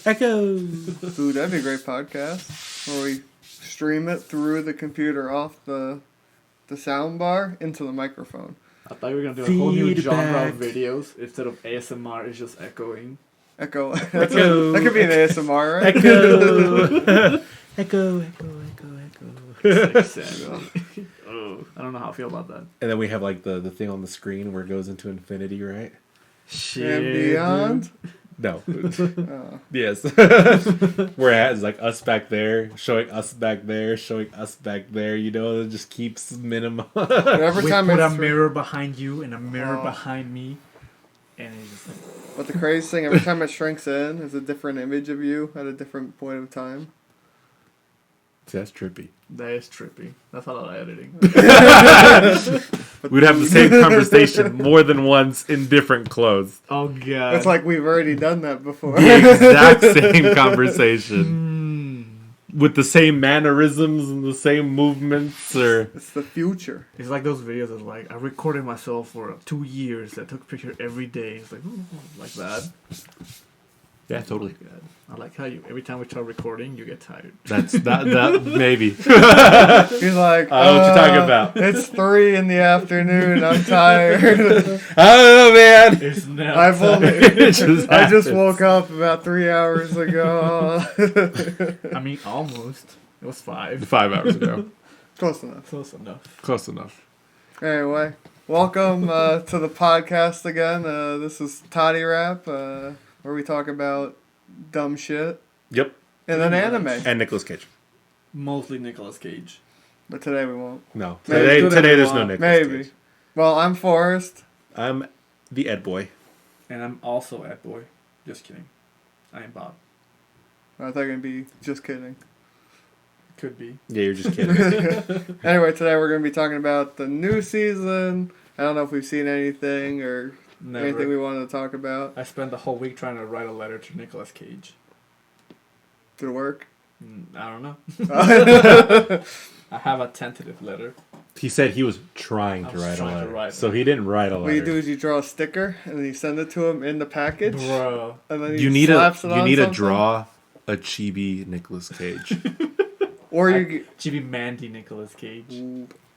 Echo. Dude, that'd be a great podcast where we stream it through the computer off the sound bar into the microphone. I thought we were gonna do a whole new genre of Feedback. videos instead of ASMR. It's just echoing. Echo. Echo. That could be an ASMR, right? Echo. It's like sad. Oh, I don't know how I feel about that. And then we have like the thing on the screen where it goes into infinity, right? Shit. And beyond. No. Oh. Yes. Where it has like us back there, showing us back there, showing us back there. You know, it just keeps minimum. Every We time put a it's mirror behind you and a mirror Oh. behind me, and it's just like, But the crazy thing, every time it shrinks in, is a different image of you at a different point of time. That's trippy. that is trippy. That's a lot of editing. We'd have the same conversation more than once in different clothes. Oh god. It's like we've already done that before. The exact same conversation. With the same mannerisms and the same movements, or It's the future. It's like those videos of like I recorded myself for 2 years. I took a picture every day. It's like that. yeah, totally. God. I like how you every time we start recording, you get tired. That's that maybe. He's like, I know what you're talking about. It's 3 p.m. I'm tired. I don't know, man. It's now. I've only, It just I just happens. woke up about 3 hours ago. I mean, almost. It was 5. 5 hours ago. Close enough. Close enough. Close enough. Anyway, welcome to the podcast again. This is Toddy Rap, where we talk about dumb shit Yep. and then anime. And Nicolas Cage. Mostly Nicolas Cage. But today we won't. No. Maybe. Today there's no Nicolas Maybe. Cage. Well, I'm Forrest. I'm the Ed boy. And I'm also Ed Boy. Just kidding. I am Bob. I thought you were going to be just kidding. Could be. Yeah, you're just kidding. Anyway, today we're going to be talking about the new season. I don't know if we've seen anything or Never. anything we wanted to talk about. I spent the whole week trying to write a letter to Nicolas Cage. Did it work? I don't know. Oh, I have a tentative letter. He said he was trying I to was write a trying to letter. write So one. he didn't write a What you do letter. is you draw a sticker and then you send it to him in the package. Bro. And then You need to slaps it on something. draw a chibi Nicolas Cage. Or you Chibi Mandy Nicolas Cage.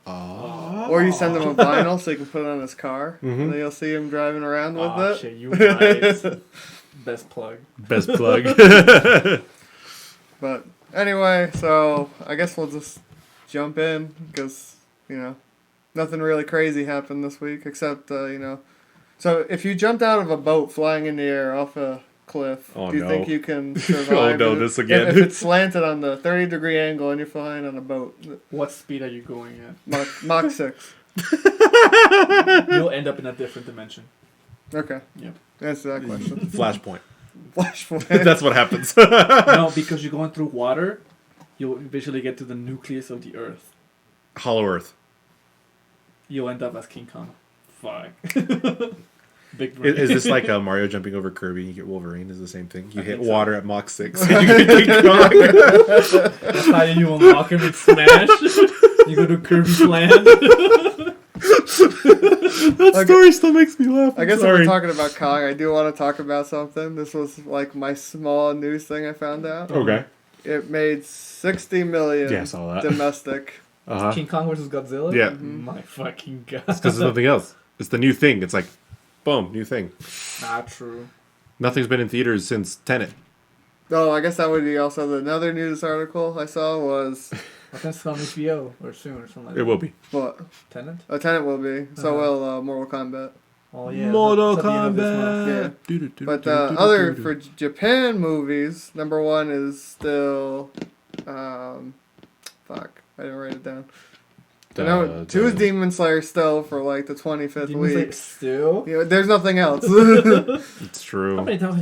Oh. or you send him a vinyl so he can put it on his car. Mhm. And then you'll see him driving around with Oh it. shit, you right. Best plug. Best plug. But anyway, so I guess we'll just jump in because, nothing really crazy happened this week except, So if you jumped out of a boat flying in the air off a cliff, Oh, do you no. think you can survive? no, it? this again. If it's slanted on the 30-degree angle and you're flying on a boat, What speed are you going at? Mach 6. You'll end up in a different dimension. Okay. Yep. Answer that question. Flashpoint. Flashpoint. That's what happens. No, because you're going through water, you'll eventually get to the nucleus of the Earth. Hollow Earth. You'll end up as King Kong. Fuck. Big brain. Is this like Mario jumping over Kirby and you get Wolverine? Is the same thing? You I hit think so. water at Mach 6 and you get King Kong. That's how you unlock him in Smash. You go to Kirby's land. That story still makes me laugh. I guess if Sorry. we're talking about Kong, I do want to talk about something. This was like my small news thing I found out. Okay. It made 60 million Yeah, I saw that. domestic. Uh-huh. King Kong versus Godzilla? Yeah. My fucking god. Because there's nothing else. It's the new thing. It's like, boom, new thing. Not true. Nothing's been in theaters since Tenet. Oh, I guess that would be also another news article I saw was I think it's on HBO or soon or something like that. It will be. what? Tenet? A Tenet will be. So Uh-huh. will Mortal Kombat. Oh yeah. Mortal that's at the end of this month. Kombat. But other for Japan movies, number 1 is still, fuck, I didn't write it down. I know 2 is Demon Slayer still for like the 25th Demon Slayer week. still? There's nothing else. It's true. How many times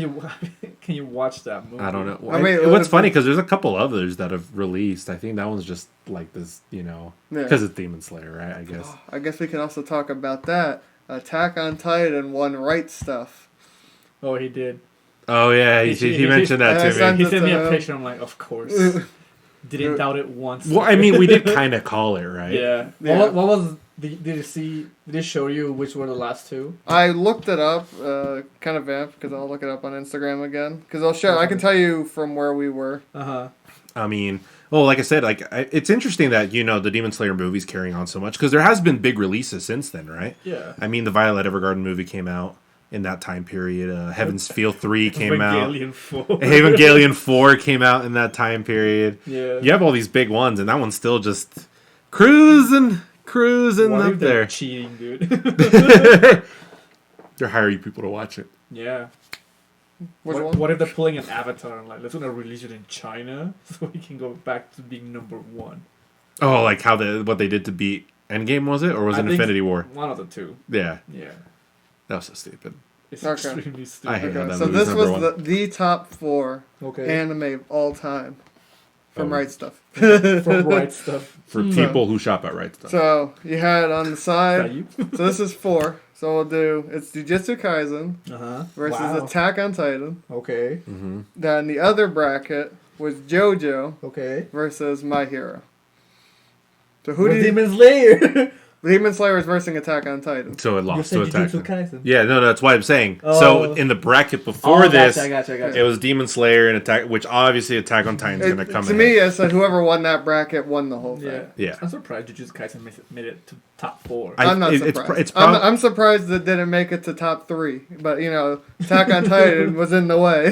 can you watch that movie? I don't know. I mean, What's funny because there's a couple others that have released. I think that one's just like this, Yeah. because it's Demon Slayer, right? I guess. I guess we can also talk about that. Attack on Titan won right stuff. Oh, he did. Oh yeah, he mentioned that I to sent me. He sent me a him. picture. I'm like, of course. Didn't doubt it once. Well, I mean, we did kind of call it, right? Yeah. Yeah. What was Did you see? Did it show you which were the last two? I looked it up, kind of vamp, because I'll look it up on Instagram again. Because I'll show. I can tell you from where we were. I mean, well, like I said, it's interesting that the Demon Slayer movie's carrying on so much because there has been big releases since then, right? Yeah. I mean, the Violet Evergarden movie came out in that time period. Heaven's Feel 3 came out. Evangelion 4. Evangelion 4 came out in that time period. Yeah. You have all these big ones, and that one's still just cruising What up if they're there. cheating, dude? They're hiring people to watch it. Yeah. Which one? What if they're pulling an Avatar and like, let's gonna release it in China so we can go back to being number one? Oh, like what they did to beat Endgame, was it? Or was I it think Infinity War? One of the two. Yeah. Yeah. That was so stupid. It's Okay. extremely stupid. I hate how Okay, that so movie's this number was one. the top 4 Okay. anime of all time from Oh. Right Stuff. From Right Stuff. For people who shop at Right Stuff. So you had on the Is that side. you? So this is 4. So we'll do it's Jujutsu Kaisen versus Wow. Attack on Titan. Okay. Mm-hmm. Then the other bracket was JoJo Okay. versus My Hero. So who With did Demon Slayer? Demon Slayer is versus Attack on Titan? So it You lost said to Attack. Jujutsu Kaisen. Yeah, no, that's why I'm saying. Oh. So in the bracket before this, I gotcha. it was Demon Slayer and Attack, which obviously Attack on Titan's going to come To in. me, I said whoever won that bracket won the whole thing. Yeah. Yeah. I'm surprised Jujutsu Kaisen made it to top 4. I'm not it's surprised. it's prob- I'm surprised it didn't make it to top 3. But Attack on Titan was in the way.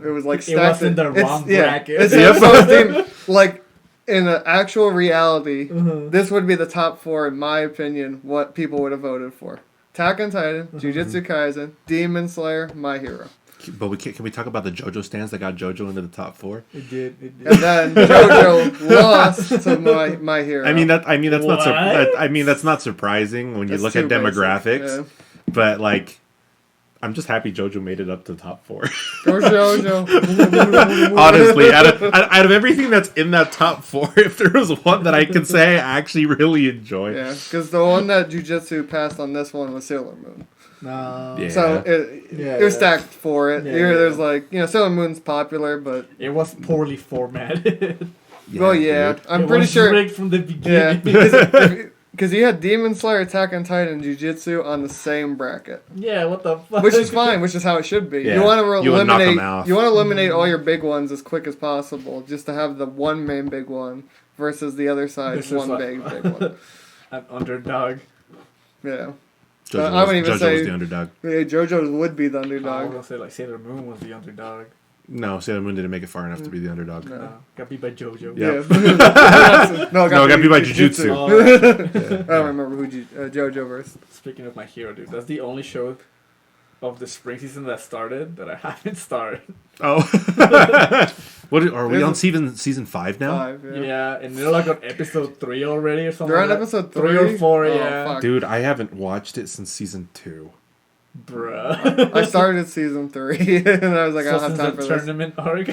It was like It stacked. was in the wrong bracket. It's Yep. like in the actual reality, Uh-huh. this would be the top 4 in my opinion. What people would have voted for: Attack on Titan, Jujutsu Kaisen, Demon Slayer, My Hero. But can we talk about the JoJo stands that got JoJo into the top 4? It did. And then JoJo lost to My Hero. I mean that's What? that's not surprising when you That's look at too basic, demographics. yeah. But like, I'm just happy JoJo made it up to the top 4. Go JoJo. Honestly, out of everything that's in that top 4, if there was one that I can say I actually really enjoy, Yeah, because the one that Jujutsu passed on this one was Sailor Moon. No. Yeah. So it was stacked for it. Yeah, There's like Sailor Moon's popular, but It was poorly formatted. well, yeah, dude. I'm It pretty was sure. rigged from the Yeah, beginning. because you had Demon Slayer, Attack on Titan, and Jujutsu on the same bracket, Yeah, what the fuck? which is fine, which is how it should be. Yeah, You want to you would knock 'em eliminate. out. You want to eliminate all your big ones as quick as possible, just to have the one main big one versus the other side's This is one like- big one. An underdog. Yeah, JoJo, I wouldn't even JoJo say- was the underdog. yeah, JoJo would be the I was underdog. gonna say like Sailor Moon was the underdog. No, Sailor Moon didn't make it far enough to be the underdog. No. No, got beat by JoJo. Yeah. Yeah. no, No, it got beat by Jujutsu. Oh, I don't remember who JoJo versus. speaking of My Hero, dude, that's the only show of the spring season that started that I haven't started. Oh, what are we There's on a- season 5 now? 5, yeah. Yeah, and they're like on episode 3 already or something. They're on like that. episode 3 3 or 4, Oh, yeah. fuck. Dude, I haven't watched it since season 2. Bruh. I started season 3 and I was like, I don't have time for the this. tournament arc.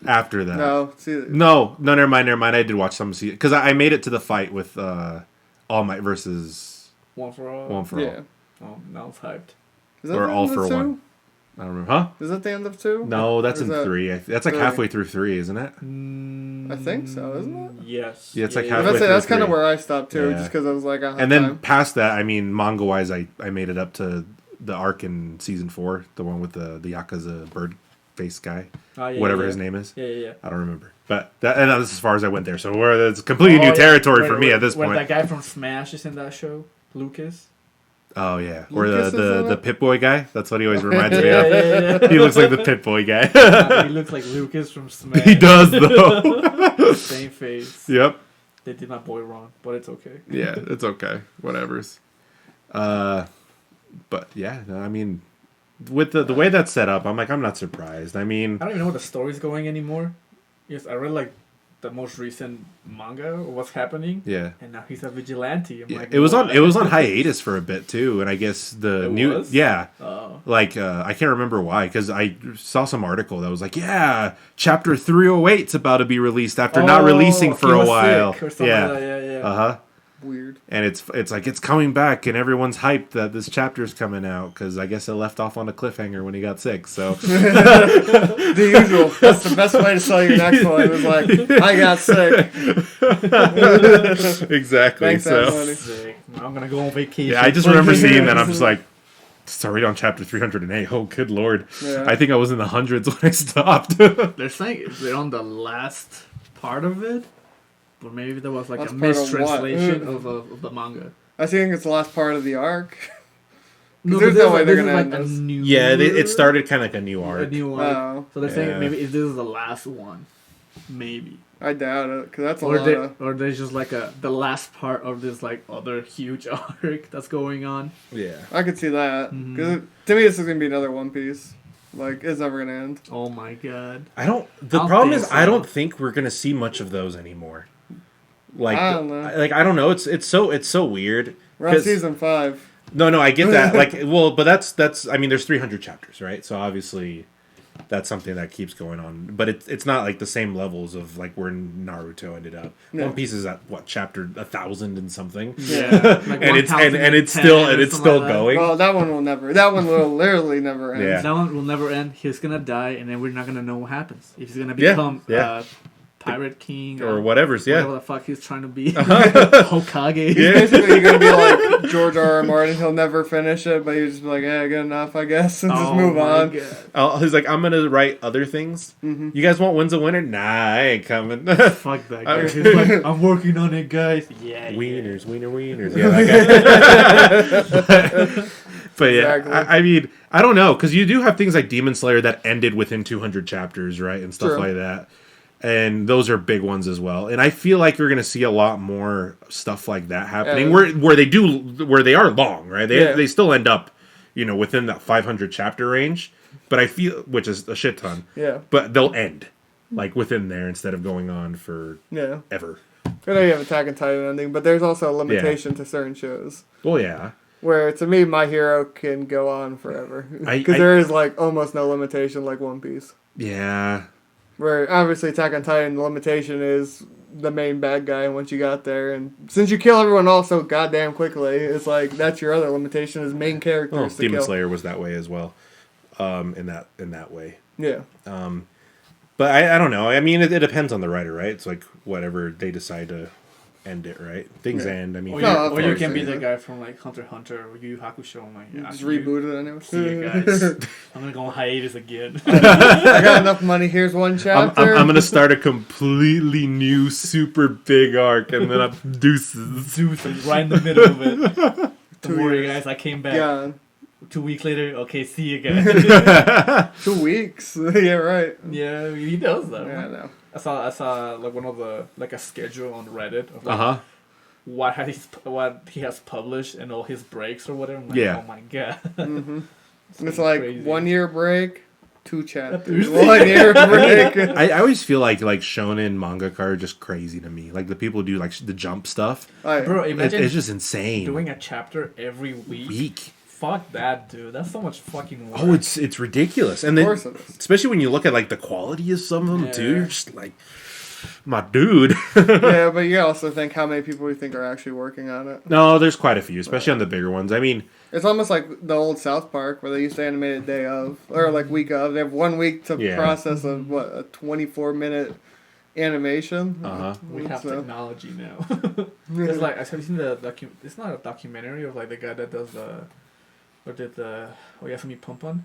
After that, No, see, no, never mind. I did watch some season because I made it to the fight with All Might versus One for all. One for yeah. Oh, now it's hyped. Is that Or the All end of for 2? One. I don't remember, huh? Is that the end of 2? No, that's Or is in that- 3. That's like 3? halfway through 3, isn't it? I think so, isn't it? Yes. Yeah, it's like I was halfway gonna say, that's through kind of 3. where I stopped too, Yeah. just because I was like, I don't have And then time. past that, I mean, manga wise, I made it up to the arc in season 4, the one with the Yakuza bird face guy, Oh, yeah, whatever yeah. his name is. Yeah. I don't remember, but that's as far as I went there. So it's completely new territory for me at this Where point. that guy from Smash is in that show, Lucas. Oh yeah, or Lucas is in the it? Pit Boy guy. That's what he always reminds me Yeah, of. yeah. He looks like the Pit Boy guy. He looks like Lucas from Smash. He does though. Same face. Yep. They did my boy wrong, but it's okay. Yeah, it's okay. Whatever's. But yeah, no, I mean, with the way that's set up, I'm not surprised. I mean, I don't even know where the story's going anymore. Yes, I read like the most recent manga or what's happening, yeah. and now he's a vigilante. I'm Yeah, like, it was what? on hiatus for a bit too, and I guess the It new was? yeah, Oh. like I can't remember why because I saw some article that was like, yeah, chapter 308's about to be released after not releasing for he a was while. sick or something Yeah, like that, yeah. uh huh. Weird. And it's like it's coming back, and everyone's hyped that this chapter's coming out because I guess it left off on a cliffhanger when he got sick. So The usual. That's the best way to sell your next one. Is like, I got sick. Exactly. Thanks, So Anthony. Sick. I'm gonna go on vacation. yeah, I just remember seeing that. I'm just like, sorry, on chapter 308. Oh, good lord! Yeah. I think I was in the hundreds when I stopped. They're saying they're on the last part of it, but maybe there was like Last a part of what? mistranslation of the manga. I think it's the last part of the arc. No, there's but no way they're this gonna is end like a this. new. Yeah, it started kind of like a new a arc. new arc. Oh. So they're Yeah. saying maybe if this is the last one, maybe. I doubt it, because that's a Or lot they, of... or there's just like the last part of this like other huge arc that's going on. Yeah. I could see that. Mhm. 'Cause to me, this is going to be another One Piece. Like, it's never going to end. Oh my god. I don't. The I'll problem think is, so. I don't think we're gonna see much of those anymore. Like, I don't know. I don't know. It's so weird. We're on 'Cause- season 5. No, I get that. Like, well, but that's. I mean, there's 300 chapters, right? So obviously, that's something that keeps going on. But it's not like the same levels of like where Naruto ended up. No. One Piece is at what chapter 1,000 and something, Yeah. Like and it's 1010 still or something like that. going. Well, that one will never... That one will literally never end. Yeah. That one will never end. He's gonna die, and then we're not gonna know what happens. If he's gonna Yeah, become yeah. Pirate King or whatever's whatever yeah. the fuck he's trying to be, Hokage. He's basically going to be like George R. R. Martin. He'll never finish it, but he's just like, yeah, good enough, I guess, and just move my on. God. He's like, I'm gonna write other things. Mm-hmm. You guys want When's a Winner? Nah, I ain't coming. Fuck that guy. He's like, I'm working on it, guys. Yeah. Wieners, wieners. Yeah, that guy. But yeah, Exactly. I mean, I don't know, because you do have things like Demon Slayer that ended within 200 chapters, right, and stuff True. like that. And those are big ones as well. And I feel like you're going to see a lot more stuff like that happening, Yeah. where they are long, right? Yeah. They still end up, within that 500 chapter range. But I feel, which is a shit ton. Yeah. But they'll end like within there instead of going on for Yeah. ever. I know you have Attack on Titan ending, but there's also a limitation to certain shows. Well, yeah. Where, to me, My Hero can go on forever. Because there is, like, almost no limitation like One Piece. Yeah. Where, obviously, Attack on Titan, the limitation is the main bad guy once you got there. And since you kill everyone else so goddamn quickly, it's like, that's your other limitation is main characters Well, to Demon kill. Slayer was that way as well. In that way. Yeah. But I don't know. I mean, it depends on the writer, right? It's like whatever they decide to end it, right? Things Yeah. end. I mean, Or No, you, of or you course, can be yeah. the guy from like Hunter x Hunter or Yu Yu Hakusho. I'm like, yeah, Just you- reboot it anyway. See you guys. I'm gonna go on hiatus again. I got enough money. Here's one chapter. I'm gonna start a completely new, super big arc, and then I'm deuces. Zeus is right in the middle of it. Don't 2 worry, years. guys. I came back. Yeah. 2 weeks later. Okay, see you guys. 2 weeks. Yeah, right. Yeah, he does though. Yeah, I know. I saw like one of the like a schedule on Reddit of like, Uh huh. what he has published and all his breaks or whatever. I'm like, Yeah. Oh my god. Mm-hmm. It's like crazy. 1 year break, 2 chapters. Chapters. 1 year break. I always feel like shonen manga are just crazy to me. Like the people who do like the jump stuff. Alright. Bro, It's imagine just insane. doing a chapter every week. Week. Fuck that, dude. That's so much fucking work. Oh, it's ridiculous, and Of then course it is. especially when you look at like the quality of some of them too, Yeah. you're just like, my dude. Yeah, but you also think how many people you think are actually working on it. No, there's quite a few, especially on the bigger ones. I mean, It's almost like the old South Park where they used to animate a day of, or like week of. They have 1 week to Yeah. process a 24-minute animation. Uh-huh. We have So- technology now. It's like have you seen the it's not a documentary of like the guy that does did the Oyasumi Pumpan?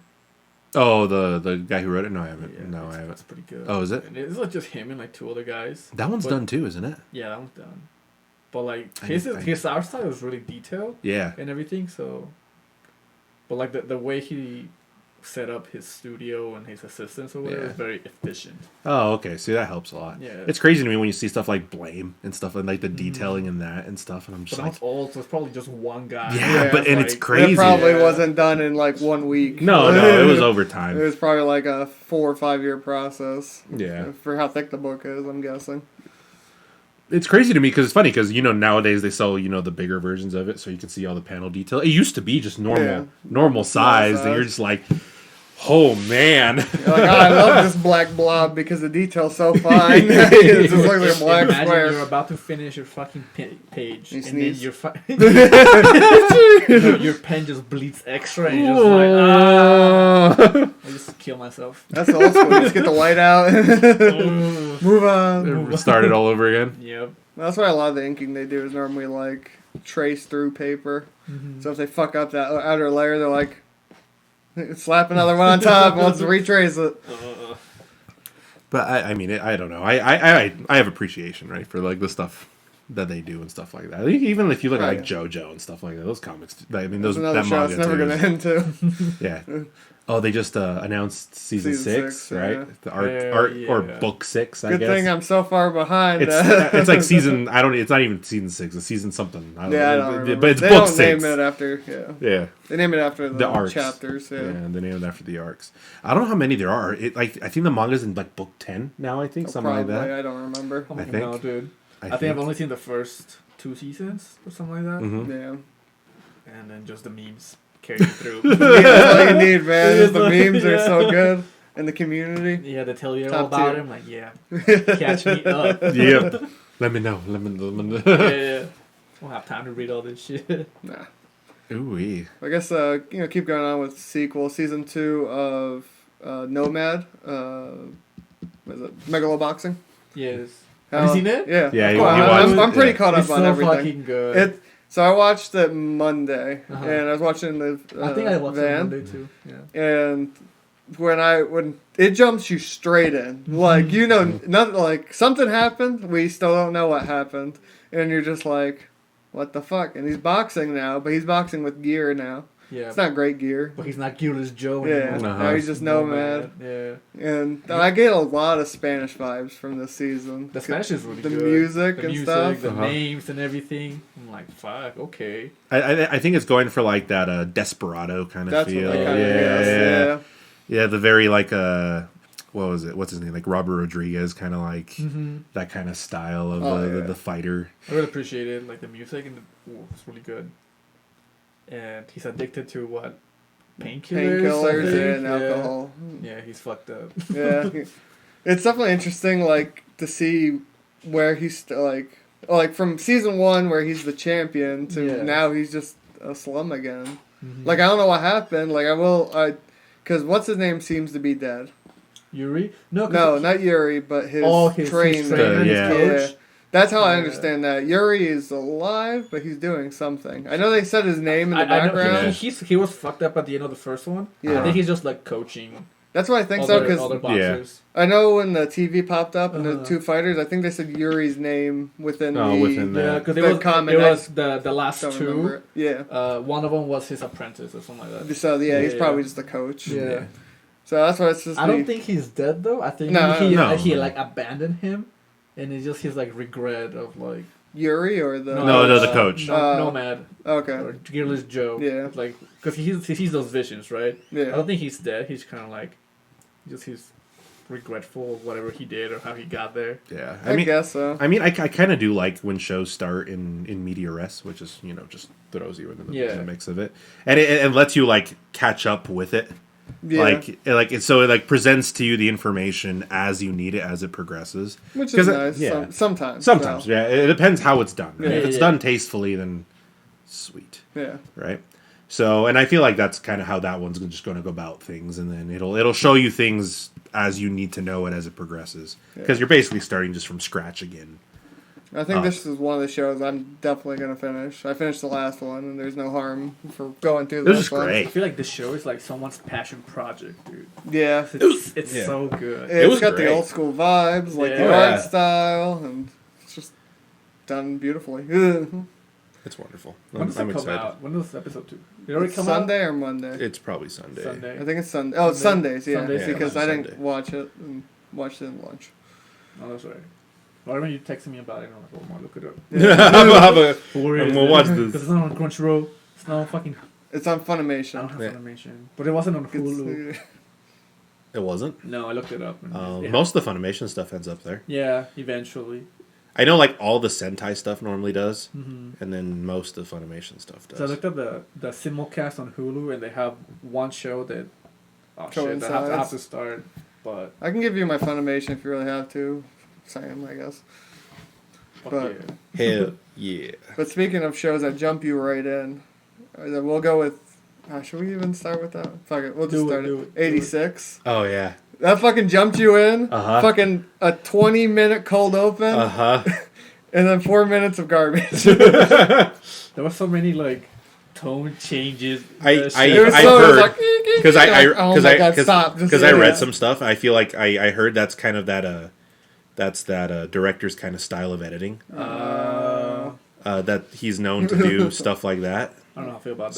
oh, the guy who wrote it. No, I haven't. Yeah, no, it's, I haven't. It's pretty good. Oh, is it? And it's like just him and like 2 other guys. That one's But- done too, isn't it? Yeah, that one's done. But like I- his art style is really detailed Yeah. and everything. So, but like the way he set up his studio and his assistants or whatever Yeah. is very efficient. Oh, okay. See, that helps a lot. Yeah. It's crazy to me when you see stuff like Blame and stuff and like the detailing in that and stuff, and I'm But just now like, it's old, so it's probably just one guy. yeah, but and it's like- crazy. It probably Yeah. wasn't done in like 1 week. No, it was It overtime. was probably like a 4 or 5 year process. Yeah. For how thick the book is, I'm guessing. It's crazy to me because it's funny because nowadays they sell the bigger versions of it so you can see all the panel detail. It used to be just normal Yeah. normal size, and size. you're just like, Oh man. You're like, oh, I love this black blob because the detail's so fine. It just looks like a black Imagine square. you're about to finish your fucking page, You and sneeze. then your pen just bleeds extra, and you're just like, ah. I just kill myself. That's old school. You just get the white out. Move on. Start it all over again. Yep. That's why a lot of the inking they do is normally like trace through paper. Mm-hmm. So if they fuck up that outer layer, they're like, slap another one on top and let's retrace it. But I mean, I don't know. I have appreciation, right, for like the stuff that they do and stuff like that. Even if you look at like JoJo and stuff like that, those comics. I mean, those Another that show manga it's never too going is- to end too. Yeah. Oh, they just announced season Season 6, six, right? yeah. The art Yeah, or yeah. book 6, I Good guess. thing I'm so far behind. It's like season. I don't. It's not even season 6. It's season something. I don't Yeah, I know. don't remember. But it's they book don't 6. name it after. Yeah, Yeah. they name it after the arcs. chapters. Yeah. Yeah, they named it after the arcs. I don't know how many there are. I think the manga's in like book 10 now. I think something Probably, like that. I don't remember. I think. know, dude. I think I've only seen the first 2 seasons or something like that, Mhm. Yeah. and then just the memes carry me through. Yeah, that's all you need, man. It's The like- memes are so yeah. good in the community. Yeah, they tell you all Top about tier. it. I'm like, yeah, catch me up. Yep. Let me know. Let me know. Yeah. Won't have time to read all this shit. Nah. Ooh-wee. I guess keep going on with sequel season 2 of Nomad. What is it? Megaloboxing. Yes. Have you seen it? Yeah. Yeah, Of you course. watched I'm it, pretty yeah. caught up It's on so everything. fucking good. So I watched it Monday, Uh-huh. and I was watching the I think I watched it van, Monday too. Yeah. and when it jumps you straight in, like nothing, like something happened, we still don't know what happened, and you're just like, what the fuck? And he's boxing now, but he's boxing with gear now. Yeah. It's not great gear. But he's not Gearless Joe Yeah, anymore. Uh-huh. now he's just Nomad. Yeah. And I get a lot of Spanish vibes from this season. The Spanish is really The good. music the and music, stuff. the Uh-huh. names and everything. I'm like, fuck, okay. I think it's going for like that desperado kind of That's feel. what I kind yeah, of guess. yeah, Yeah. yeah. The very like what was it? What's his name? Like Robert Rodriguez, kind of like Mm-hmm. that kind of style of Oh, yeah. the fighter. I really appreciate it. Like the music and it's really good. And he's addicted to what? Painkillers. I Painkillers think? and alcohol. Yeah, he's fucked up. Yeah. It's definitely interesting, like, to see where he's, like from season 1 where he's the champion to Yeah. now he's just a slum again. Mhm. Like, I don't know what happened. Like, because what's his name seems to be dead. Yuri? No, No, not Yuri, but his his trainer. trainer, yeah. his coach. That's how I Yeah. understand that. Yuri is alive, but he's doing something. I know they said his name in the I know background. he was fucked up at the end of the first one. Yeah. I think he's just like coaching That's what I think so, other because boxers. I know when the TV popped up and the Uh-huh. 2 fighters, I think they said Yuri's name within Oh, the... within the- Yeah, because The it was common- it I was the last don't remember two. it. Yeah. One of them was his apprentice or something like that. So, yeah, he's Yeah. probably just the coach. Yeah. So that's why it's just... I don't think he's dead though. I think No, he no. like abandoned him, and it's just his like regret of like Yuri or the... No, the coach. Nomad Okay. or Gearless Joe. Yeah. Like because he sees those visions, right? I Yeah. don't think he's dead. He's kind of like he's regretful of whatever he did or how he got there. Yeah, I guess so. I mean, I kind of do like when shows start in media res, which is just throws you into Yeah. the mix of it, and it lets you like catch up with it. Yeah. It presents to you the information as you need it as it progresses. Which 'Cause is it- nice. yeah. Sometimes. Sometimes, so, yeah, it depends how it's done. Right? Yeah, If it's yeah. done tastefully, then sweet, Yeah. right? So, and I feel like that's kind of how that one's just going to go about things, and then it'll show you things as you need to know it as it progresses, because Yeah. you're basically starting just from scratch again. I think this is one of the shows I'm definitely going to finish. I finished the last one, and there's no harm for going through the This is next one. great. I feel like this show is like someone's passion project, dude. Yeah. It's yeah. so good. It's was got great. the old school vibes, like the Yeah. art Yeah. style, and it's just done beautifully. It's wonderful. When does it come excited. out? When does episode 2? Did it already come out? Sunday or Monday? It's probably Sunday. Sunday. I think it's Sunday. Oh, it's Sundays, yeah. Sundays, yeah. Because Yeah, I didn't Sunday. watch it and watched it in lunch. Oh, that's right. Well, I remember you texted me about it, and I'm like, oh, I'm gonna look it up. We'll watch this. Because it's not on Crunchyroll. It's not on fucking. It's on I don't Funimation. have Yeah. Funimation. But it wasn't on Hulu. It's, It wasn't. No, I looked it up. and yeah. Most of the Funimation stuff ends up there. Yeah, eventually. I know, like all the Sentai stuff normally does, Mm-hmm. and then most of Funimation stuff So I does. looked up the simulcast on Hulu, and they have one show that Oh shit! I have coincides. to start, but I can give you my Funimation if you really have to. Same, I guess. fuck But- yeah. Hell yeah. But speaking of shows that jump you right in, we'll go with. Should we even start with that? Fuck it, we'll just start it. 86. Oh yeah. That fucking jumped you in. Uh-huh. Fucking a 20-minute cold open, Uh-huh. and then 4 minutes of garbage. There were so many like tone changes. I've heard heard because I read yeah. some stuff. I feel like I heard that's kind of that director's kind of style of editing. That he's known to do stuff like that. I don't know how I feel about that.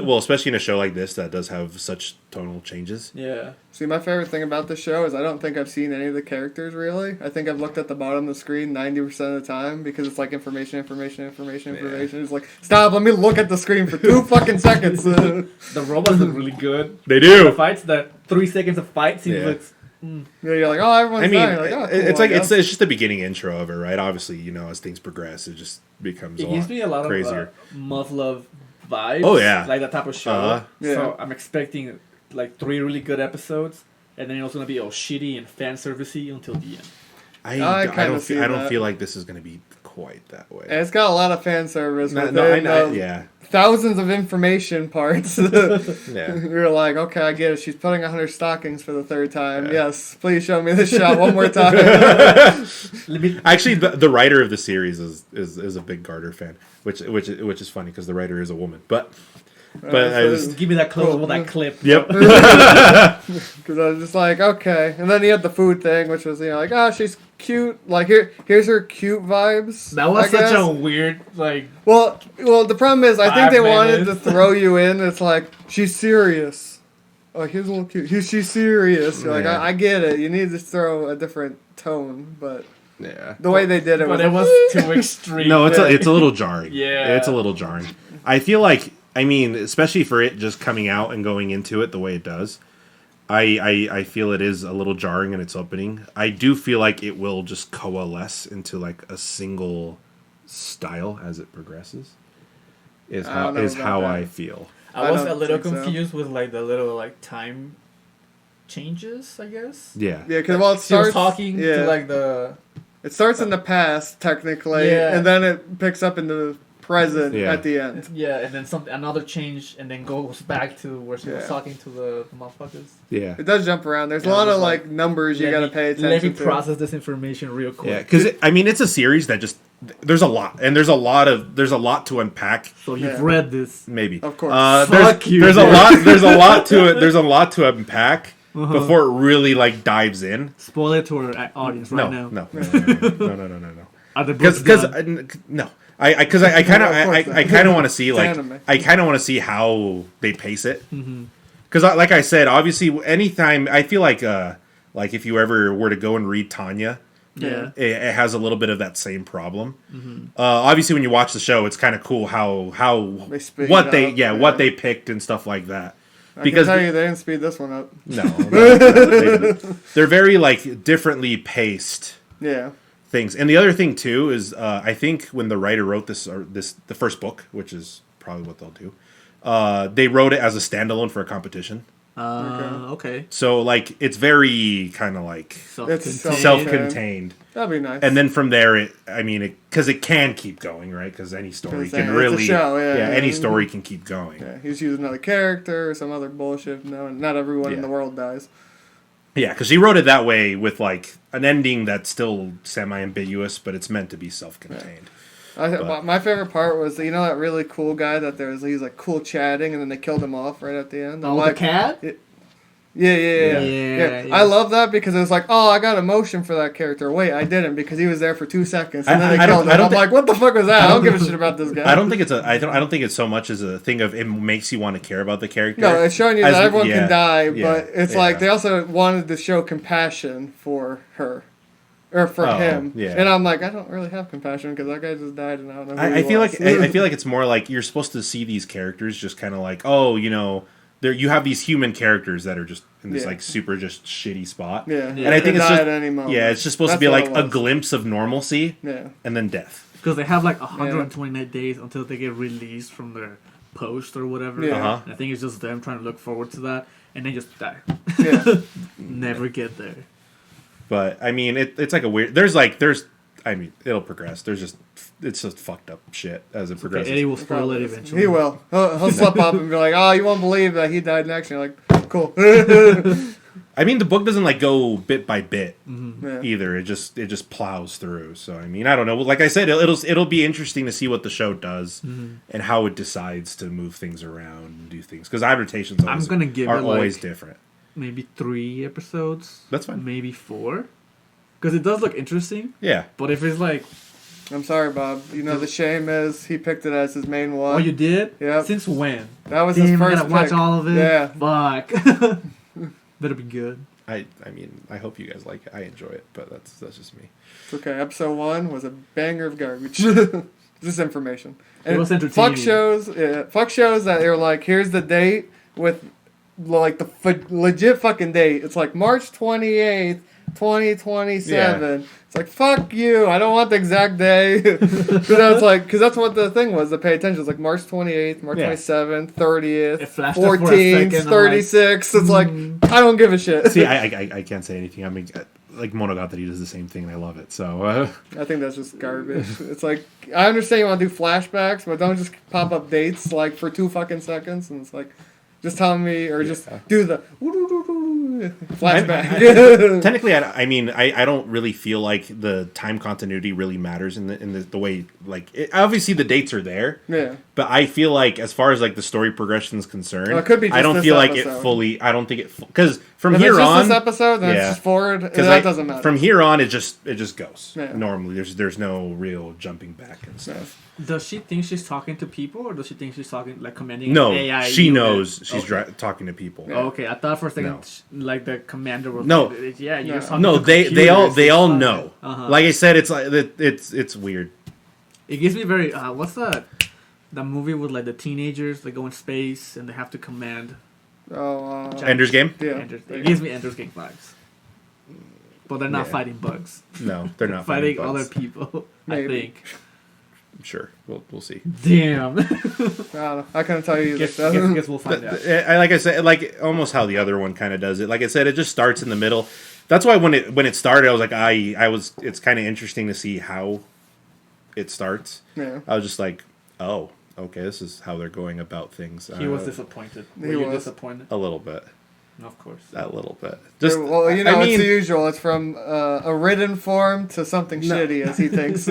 Especially in a show like this that does have such tonal changes. Yeah. See, my favorite thing about this show is I don't think I've seen any of the characters really. I think I've looked at the bottom of the screen 90% of the time because it's like information. It's like, stop, let me look at the screen for 2 fucking seconds. The robots look really good. They The do. fights, that 3 seconds of fight seems Yeah. looks. Yeah, you're like, oh, everyone's I mean, dying. Like, oh, cool, it's like I it's guess. just the beginning intro of it, right? Obviously, as things progress, it just becomes It gives me a lot crazier. of Muv-Love vibes. Oh, yeah. Like that type of show. Uh-huh. Yeah. So I'm expecting like 3 really good episodes, and then it's gonna be all shitty and fan servicey until the end. I kinda see I don't that. feel like this is going to be quite that way. And it's got a lot of fan service. No, within, yeah, thousands of information parts. yeah. You're like, okay, I get it. She's putting on her stockings for the 3rd time. Yeah. Yes, please show me this shot one more time. Let me. Actually, the writer of the series is a big Garter fan, which is funny because the writer is a woman. But I was, Give me that close Cool. of that clip. yep. Because I was just like, okay. And then he had the food thing, which was, like, oh, she's cute. Like, here's her cute vibes. That was I such guess. a weird like. Well, the problem is, I think 5 they wanted to minutes. throw you in. It's like, she's serious. Oh, here's a little cute. She's serious. You're like, Yeah. I get it. You need to throw a different tone, but Yeah. the way they did it But was it like, was too extreme. No, it's Yeah. it's a little jarring. Yeah. It's a little jarring. I feel like, I mean, especially for it just coming out and going into it the way it does, I feel it is a little jarring in its opening. I do feel like it will just coalesce into like a single style as it progresses. Is I don't know about how that. I feel. I was I a don't little think so. confused with like the little like time changes, I guess. Yeah. yeah, because well, it She was starts talking yeah, to like the. it starts in the past technically, Yeah. and then it picks up in the present Yeah. at the end. Yeah, and then another change, and then goes back to where she was Yeah. talking to the motherfuckers. Yeah. It does jump around. There's a Yeah, lot just of like, like numbers you Let gotta me- pay attention Let me to. process this information real quick. Yeah, because I mean, it's a series that just there's a lot, and there's a lot to unpack. So you've Yeah. read this. Maybe, Of course. Fuck you, There's a dude. lot. There's a lot to unpack before it really like dives in. Spoil it to our audience right No, now. no. Are the books Because done? no, I kind Of course of I not. kind of want to see It's like anime. I kind of want to see how they pace it. Because like I said, obviously, anytime I feel like if you ever were to go and read Tanya, Yeah. it has a little bit of that same problem. Obviously, when you watch the show, it's kind of cool how They speed what it they up, yeah. what they picked and stuff like that. I Because can tell you they didn't speed this one up. no, they're very like differently paced Yeah. things. And the other thing too is I think when the writer wrote the first book, which is probably what they'll do, they wrote it as a standalone for a competition. Okay. So like it's very kind of like It's self-contained. That'd be nice. And then from there, because it can keep going, right? Because any story It's can a really, show, yeah. any story can keep going. yeah, he's using another character or some other bullshit. No, not everyone in Yeah. the world dies. Yeah, because he wrote it that way with like an ending that's still semi-ambiguous, but it's meant to be self-contained. My favorite part was that really cool guy that he's like cool chatting and then they killed him off right at the end. I'm Oh, like, the cat? Yeah. Yeah. I love that because it was like, oh, I got emotion for that character. Wait, I didn't because he was there for 2 seconds and then they killed him. I'm like, what the fuck was that? I don't give a shit about this guy. I don't think I don't think it's so much as a thing of it makes you want to care about the character. No, it's showing you As- that everyone yeah, can die, yeah, but it's yeah. like they also wanted to show compassion for her. Or for Oh, him. yeah. And I'm like, I don't really have compassion because that guy just died and I don't know who I he feel was. like I feel like it's more like you're supposed to see these characters just kind of like, oh, you have these human characters that are just in this Yeah. like super just shitty spot. Yeah. And I think They it's die just at any moment. yeah, it's just supposed to That's be what like it a was. glimpse of normalcy Yeah. and then death. Because they have like 129 days until they get released from their post or whatever. Yeah. Uh-huh. And I think it's just them trying to look forward to that. and then just die. Yeah. Never get there. But I mean, it's like a weird. I mean, it'll progress. It's just fucked up shit as it progresses. Eddie will spoil it eventually. He will. He'll slip up and be like, "Oh, you won't believe that he died next." And you're like, "Cool." I mean, the book doesn't like go bit by bit Yeah. either. It just plows through. So I mean, I don't know. Like I said, it'll be interesting to see what the show does and how it decides to move things around and do things, because adaptations I'm gonna give are it always like different. maybe 3 episodes. That's fine. Maybe 4, because it does look interesting. Yeah. But if it's like, I'm sorry, Bob. You know the shame is he picked it as his main one. oh, you did? Yep. Since when? That was Damn, his I first gotta watch pick. all of it. Yeah. Fuck. Better be good. I mean, I hope you guys like it. I enjoy it, but that's just me. It's okay. Episode 1 was a banger of garbage. Just information. It was entertaining. Fuck shows that they're like, here's the date with like the legit fucking date. It's like March 28th, 2027. Yeah. It's like, fuck you. I don't want the exact day. Because that's what the thing was to pay attention. It's like March 28th, March 27th, 30th, It flashed up for a 14th, second, I'm 36th. It's like, I don't give a shit. See, I can't say anything. I mean, like Monogatari does the same thing, and I love it. So I think that's just garbage. It's like, I understand you want to do flashbacks, but don't just pop up dates like for 2 fucking seconds. And it's like, just tell me, or just do the flashback. technically, I don't really feel like the time continuity really matters in the way, like, obviously the dates are there. Yeah. But I feel like, as far as like the story progression is concerned, Well, it could be just I don't this feel like it episode. fully. I don't think it, because from If here it's just on, this episode, then it's just forward. That doesn't matter. From here on, it just goes. Yeah. Normally, there's no real jumping back and stuff. Does she think she's talking to people, or does she think she's talking, like, commanding No, an AI she unit? knows she's Okay. talking to people. Oh, okay, I thought for a second, No. like the commander was. No. Yeah, you're No. talking No, to they computers, all it's know. fine. Uh-huh. Like I said, it's like it's weird. It gives me very. What's that? The movie with like the teenagers that go in space and they have to command. Oh, Ender's Game? yeah. It gives me Ender's Game vibes. But they're not Yeah. fighting bugs. No, they're not Fighting bugs. other people. Maybe. I think. Sure, we'll see. Damn. I don't know. I couldn't tell you. guess we'll find out. Like I said, like almost how the other one kind of does it. Like I said, it just starts in the middle. That's why when it started, I was like, it's kind of interesting to see how it starts. Yeah. I was just like, oh, okay, this is how they're going about things. He was disappointed. Were He you was. disappointed? a little bit, Of course. a little bit. Just Well, you know, I it's mean, the usual. It's from a written form to something shitty, as he thinks.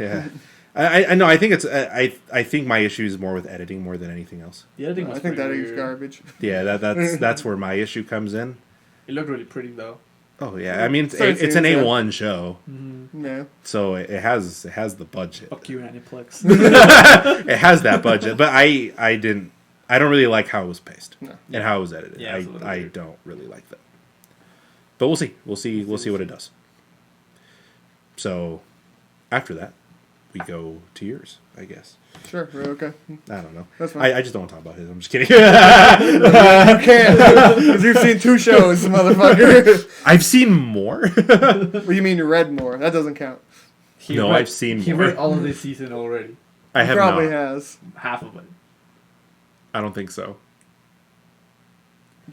yeah. I know. I think it's. I think my issue is more with editing more than anything else. The editing I was think that pretty is weird. garbage. Yeah, that's where my issue comes in. It looked really pretty though. Oh yeah, I mean it's Certain an scenes, yeah. A1 show, Yeah. so it has the budget. Fuck you, Aniplex. It has that budget, but I don't really like how it was paced No. and how it was edited. Yeah, it's a little I weird. don't really like that. But we'll see what it does. So after that, we go to yours, I guess. Sure. We're okay. I don't know. That's fine. I just don't want to talk about his. I'm just kidding. You can't. Because you've seen 2 shows, motherfucker. I've seen more. What do you mean you read more? That doesn't count. No, I've seen He more. read all of this season already. I He have probably not. has. Half of it. I don't think so.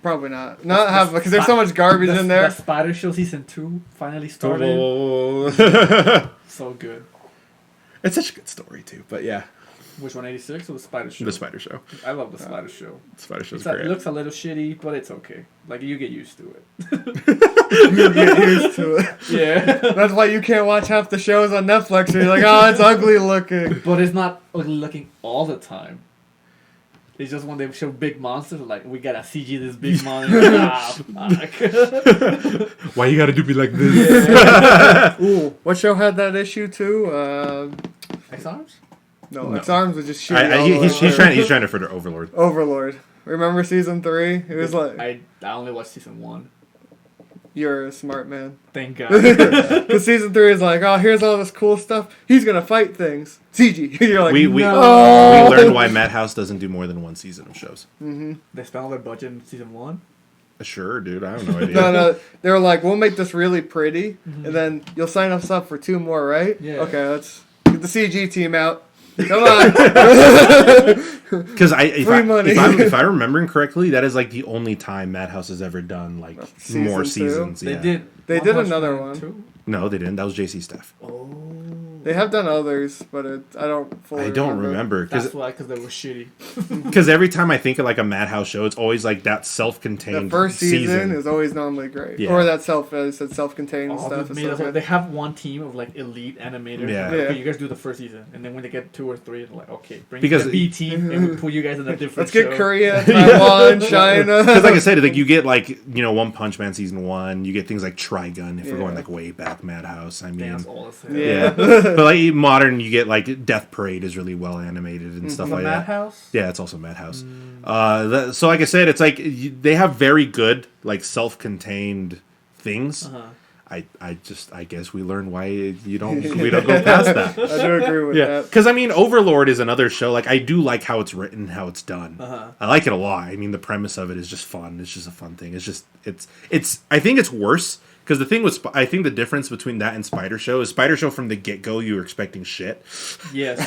Probably not. Not half, because there's so much garbage in there. The Spider Show season 2 finally started. So good. It's such a good story too. But yeah, Which one, 86 or the Spider Show? the Spider Show. I love the Spider Show. The Spider Show's It great. looks a little shitty, but it's okay. Like, you get used to it. You get used to it. Yeah. That's why you can't watch half the shows on Netflix. You're like, oh, it's ugly looking. But it's not ugly looking all the time. It's just when they show big monsters, like, we gotta CG this big monster. Fuck. Why you gotta do me like this? Ooh, what show had that issue too? X-Arms? No, No. X-Arms was just shitty. all the way He's through. trying to further Overlord. Overlord. Remember season 3? It was like, I only watched season 1. you're a smart man. Thank God. Because season 3 is like, oh, here's all this cool stuff. He's gonna fight things. CG. You're like, We no. learned why Madhouse doesn't do more than 1 season of shows. They spent all their budget in season 1? Sure, dude. I have no idea. No, they were like, we'll make this really pretty, and then you'll sign us up for 2 more, right? Yeah. Okay, let's get the CG team out. Come on. Because Free money. if I'm remembering correctly, that is like the only time Madhouse has ever done like Season more 2? seasons. They Yeah. did. They One did Punch another Man one. too? No, they didn't. That was JC Staff. Oh. They have done others, but I don't fully I don't remember That's why, because they were shitty. because every time I think of like a Madhouse show, it's always like that self-contained The first season is always normally great. Yeah. Or that self-contained stuff. is so good. They have one team of like elite animators. Yeah. Like, okay, Yeah. you guys do the first season, and then when they get 2 or 3, they're like, okay, bring Because- the B team, and we put you guys in a different Let's show. get Korea, Taiwan, China. Because like I said, like you get like One Punch Man season 1, you get things like Trigun if we're going Yeah. like way back Madhouse. I mean, Damn, that's all the same. yeah, but like modern, you get like Death Parade is really well animated and stuff The like that. Madhouse? Yeah, it's also Madhouse. So like I said, it's like they have very good like self-contained things. I guess we learn why we don't go past that. I do agree with Yeah, that. because I mean, Overlord is another show. Like I do like how it's written, how it's done. I like it a lot. I mean, the premise of it is just fun. It's just a fun thing. It's I think it's worse. Because the thing with, I think the difference between that and Spider Show is Spider Show from the get-go, you were expecting shit. Yes.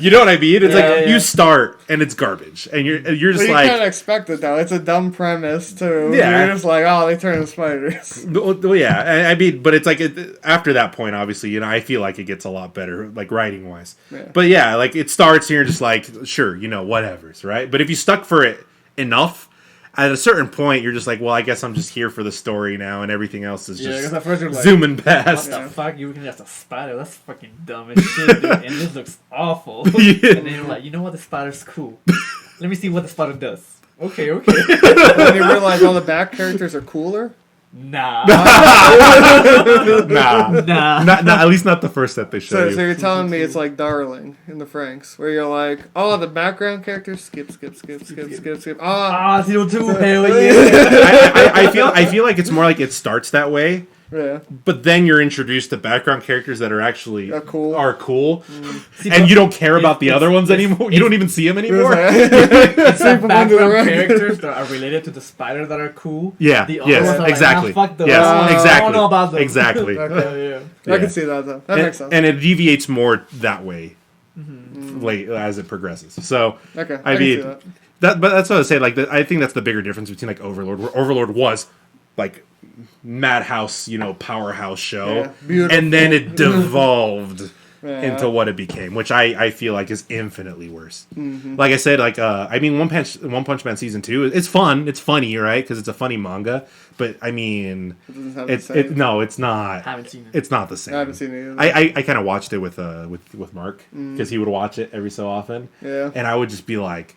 You know what I mean? It's Yeah. you start and it's garbage, and you're just But you like, can't expect it though. It's a dumb premise too. Yeah. You're just like, oh, they turn into spiders. well, yeah. I mean, but it's like after that point, obviously, I feel like it gets a lot better, like writing wise. Yeah. But yeah, like it starts and you're just like, sure, whatever's right. But if you stuck for it enough, at a certain point, you're just like, well, I guess I'm just here for the story now, and everything else is Yeah, because just at first you're like, zooming what past. the fuck? You can just a spider? That's fucking dumb as shit, dude. And this looks awful. Yeah. And then you're like, you know what? The spider's cool. Let me see what the spider does. Okay. When you realize all the back characters are cooler. Nah. Nah. Not at least not the first that they show So you. you're telling me it's like Darling in the Franks, where you're like, oh, the background characters skip. Ah, Season 2, hell yeah. I feel like it's more like it starts that way, yeah. but then you're introduced to background characters that are actually Cool. and you don't care about the other ones anymore. You don't even see them anymore. It's the Sweep 'em under the background rug. characters that are related to the spider that are cool. Yeah. The other Yes. ones are Exactly. Like, fuck those. Yes. I Exactly. don't know about those. Exactly. Okay. Yeah. I can see that though. That makes sense. And it deviates more that way, late as it progresses. So Okay. I can mean, see that. but that's what I was saying. Like, I think that's the bigger difference between like Overlord, where Overlord was like Madhouse, powerhouse show, Yeah, beautiful. and then it devolved Yeah. into what it became, which I feel like is infinitely worse. Like I said, like I mean, One Punch Man season 2, it's fun, it's funny, right? Because it's a funny manga, but I mean, It doesn't have the same. no, it's not. Haven't seen it. It's not the same. I haven't seen it either. I kind of watched it with Mark because he would watch it every so often, Yeah. and I would just be like,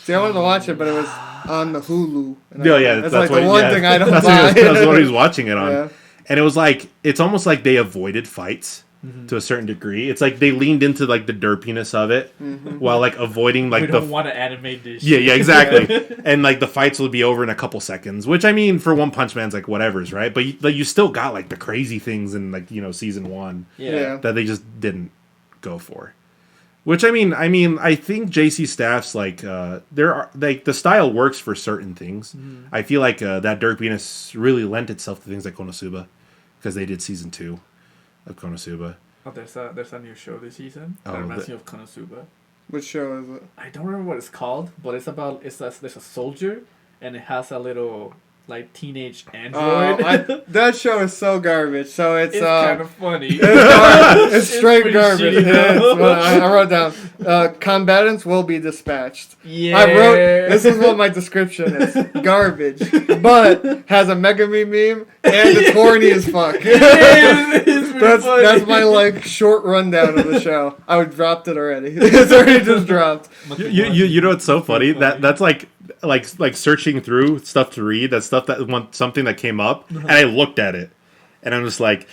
See, I wanted to watch it, but it was on the Hulu. And "No, yeah, that's that's like the what- one yeah, thing I don't that's buy. that's what he was watching it on." Yeah. And it was like it's almost like they avoided fights to a certain degree. It's like they leaned into like the derpiness of it while like avoiding like We the don't want to animate this yeah, shit. yeah, exactly. And like the fights will be over in a couple seconds, which I mean for One Punch Man's like whatever's right, but you still got like the crazy things in like season 1 Yeah. that they just didn't go for. Which I mean, I think JC Staff's like there are like the style works for certain things. I feel like that derpiness really lent itself to things like Konosuba because they did season 2 of Konosuba. Oh, there's a new show this season. Oh, That reminds me of Konosuba. Which show is it? I don't remember what it's called, but there's a soldier and it has a little like teenage android. That show is so garbage. So it's kind of funny. it's straight pretty garbage. shitty, Yeah, though. it's what I wrote down. Combatants will be dispatched. Yeah. I wrote. This is what my description is: garbage, but has a Megami meme and it's horny as fuck. That's my like short rundown of the show. I would dropped it already. It's already just dropped. You know what's so funny? That's like searching through stuff to read. That's stuff something that came up, and I looked at it, and I'm just like,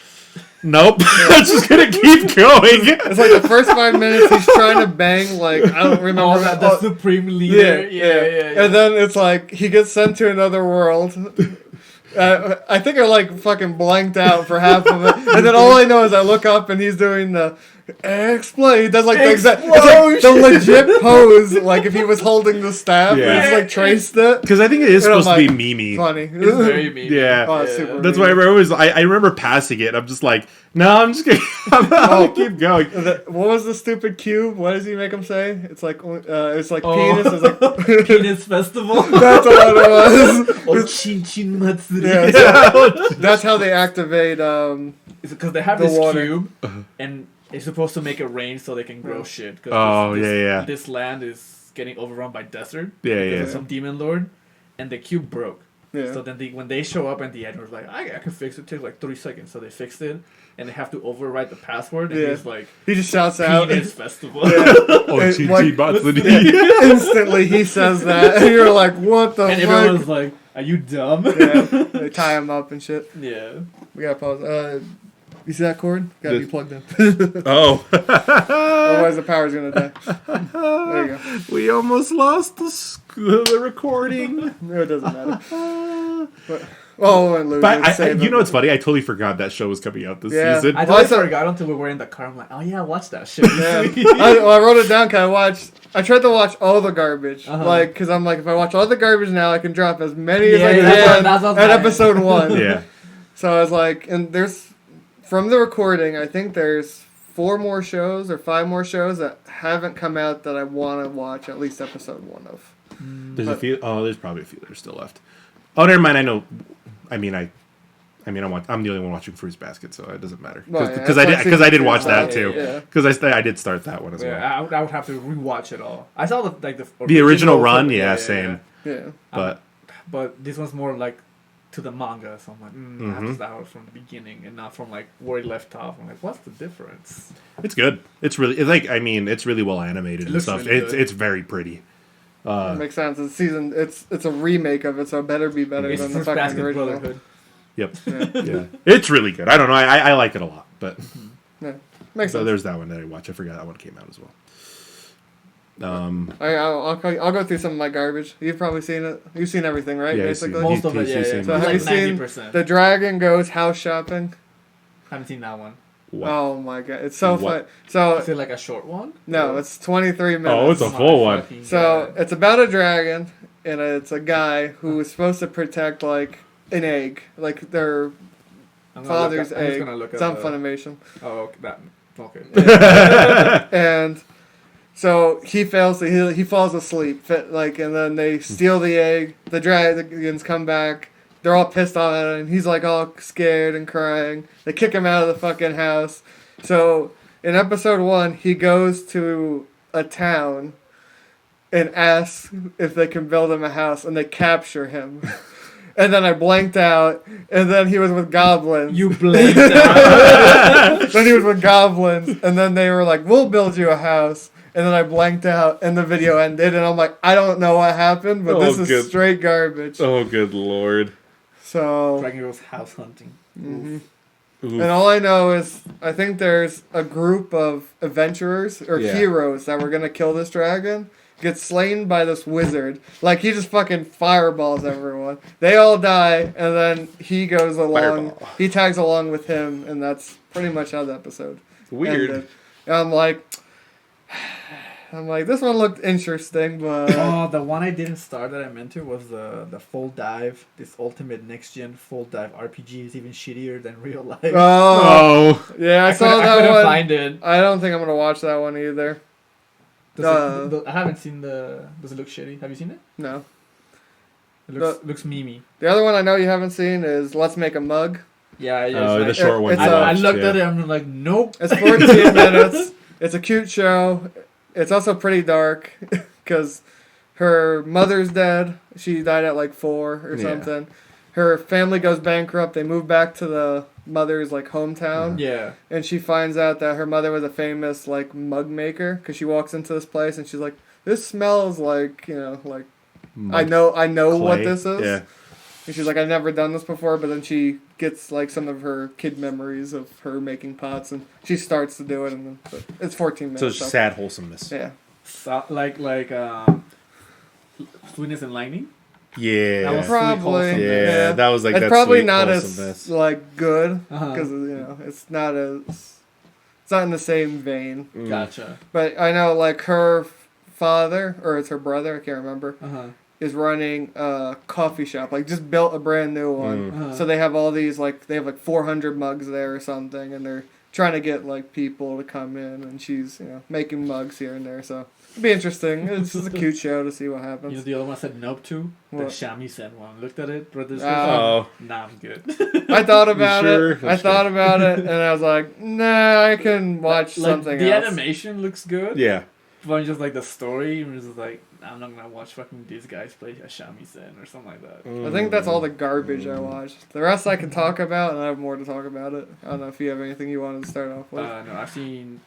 nope, I'm just gonna keep going. It's like the first 5 minutes he's trying to bang like I don't remember the supreme leader. Yeah. And then it's like he gets sent to another world. I think I like fucking blanked out for half of it. And then all I know is I look up and he's doing the explode. He does like the exact, it's like the legit pose, like if he was holding the staff. Yeah. And he's like traced it. Because I think it is And I'm supposed to like, be memey. Funny. It's very mean. Yeah. Oh, it's super That's why I remember, I remember passing it. I'm just like, no, I'm just gonna, I'm gonna keep going. What was the stupid cube? What does he make him say? It's like penis. It's like Penis festival. That's what it was. Or Chin Chin Matsuri. Yeah, that's how they activate. It's because they have The this water. cube, and it's supposed to make it rain so they can grow shit. 'Cause Oh, this, yeah. This land is getting overrun by desert. Yeah, because yeah. of some demon lord, and the cube broke. Yeah. So then when they show up at the end, we're like, I can fix it. It takes like 3 seconds. So they fixed it, and they have to overwrite the password. And Yeah. he's like, He just shouts out. Penis festival. Oh, And Chi what- Chi Matsuri. Instantly, he says that, and you're like, "What the And fuck?" everyone's like, are you dumb? Yeah, they tie him up and shit. Yeah. We gotta pause. You see that cord? Gotta be This- plugged in. Oh. Otherwise, the power's gonna die. There you go. We almost lost the recording. No, it doesn't matter. But, well, we won't lose But it. Save you it. know what's funny? I totally forgot that show was coming out this Yeah. season. I Well, totally I forgot until we were in the car. I'm like, oh yeah, watch that shit. Yeah. I wrote it down because I tried to watch all the garbage. Uh-huh. Because I'm like, if I watch all the garbage now, I can drop as many as I Yeah, can that's what at I'm episode 1. Yeah. So I was like, and there's, from the recording, I think there's 4 more shows or 5 more shows that haven't come out that I want to watch at least episode 1 of. There's a few. Oh, there's probably a few that are still left. Oh, never mind. I know. I'm the only one watching Fruits Basket, so it doesn't matter. Well, yeah, Because that's I did like watch season that two. too. Yeah. Because I did start that one as well. Yeah, I would have to rewatch it all. I saw The original run, yeah, same. Yeah. But But this one's more like to the manga, so I'm like, I have to start from the beginning and not from like where it left off. I'm like, what's the difference? it's good. It's really well animated and looks stuff. really good. It's very pretty. That makes sense. It's a remake of it, so it better be better It's than the Fruits fucking Basket original. Brotherhood. Yep. Yeah. Yeah. It's really good. I don't know. I like it a lot. But Yeah. Makes so sense. there's that one that I watched. I forgot that one came out as well. I'll go through some of my garbage. You've probably seen it. You've seen everything, right? Yeah, I've Basically. seen Most of it, He's yeah. seen So It's have like you seen 90%. The Dragon Goes House Shopping? Haven't seen that one. What? Oh my god, it's so What? fun. Is So it like a short one? no, it's 23 minutes. Oh, it's a My full one. fucking So God. it's about a dragon, and it's a guy who is supposed to protect like an egg, like their I'm gonna father's look up- I'm just egg. gonna look It's up, on Funimation. Oh, okay. And so he fails. He falls asleep. And then they steal the egg. The dragons come back. They're all pissed off at him. He's like all scared and crying. They kick him out of the fucking house. So in episode 1, he goes to a town and asks if they can build him a house, and they capture him. And then I blanked out, and then he was with goblins. You blanked out. Then he was with goblins, and then they were like, "We'll build you a house." And then I blanked out, and the video ended, and I'm like, I don't know what happened, but this is good. straight garbage. Oh, good lord. So, Dragon Girl's house hunting. mhm. Oof. And all I know is I think there's a group of adventurers or Yeah. heroes that were gonna kill this dragon. Gets slain by this wizard. Like, he just fucking fireballs everyone. They all die, and then he goes along. Fireball. He tags along with him, and that's pretty much how the episode Weird. ended. And I'm like, this one looked interesting, but Oh, the one I didn't start that I meant to was the Full Dive. This ultimate next gen Full Dive RPG is even shittier than real life. oh, yeah, I saw I that couldn't one. find it. I don't think I'm gonna watch that one either. I haven't seen the. Does it look shitty? Have you seen it? No. It looks memey. The other one I know you haven't seen is Let's Make a Mug. Yeah, yeah. Oh, the it's short one. it's you a- I watched, looked yeah. at it. I'm like, nope. It's 14 minutes. It's a cute show. It's also pretty dark because her mother's dead. She died at like 4 or Yeah. something. Her family goes bankrupt. They move back to the mother's like hometown. Yeah. And she finds out that her mother was a famous like mug maker because she walks into this place and she's like, "This smells like like I know what Clay. this is." Yeah. And she's like, "I've never done this before," but then she gets like some of her kid memories of her making pots and she starts to do it, and then but it's 14 minutes. So it's sad wholesomeness. Yeah. So, like Sweetness and Lightning. Yeah. That was Probably. wholesome. Yeah, that was like it's that probably sweet not as wholesomeness. like good Uh-huh. because it's not in the same vein. Gotcha. But I know like her father or it's her brother, I can't remember, Uh-huh. is running a coffee shop. Like just built a brand new one. Uh-huh. So they have all these they have 400 mugs there or something, and they're trying to get like people to come in, and she's making mugs here and there. So it'd be interesting. It's just a cute show to see what happens. You know the other one I said nope to? What? The shamisen one. Looked at it, read the Oh. description. Nah, I'm good. I thought about sure? it. I thought about it, and I was like, nah, I can watch something the else. animation looks good. Yeah. But just like the story, I'm just like, I'm not gonna watch fucking these guys play a shamisen or something like that. I think that's all the garbage I watched. The rest I can talk about, and I have more to talk about it. I don't know if you have anything you wanted to start off with. No, I've seen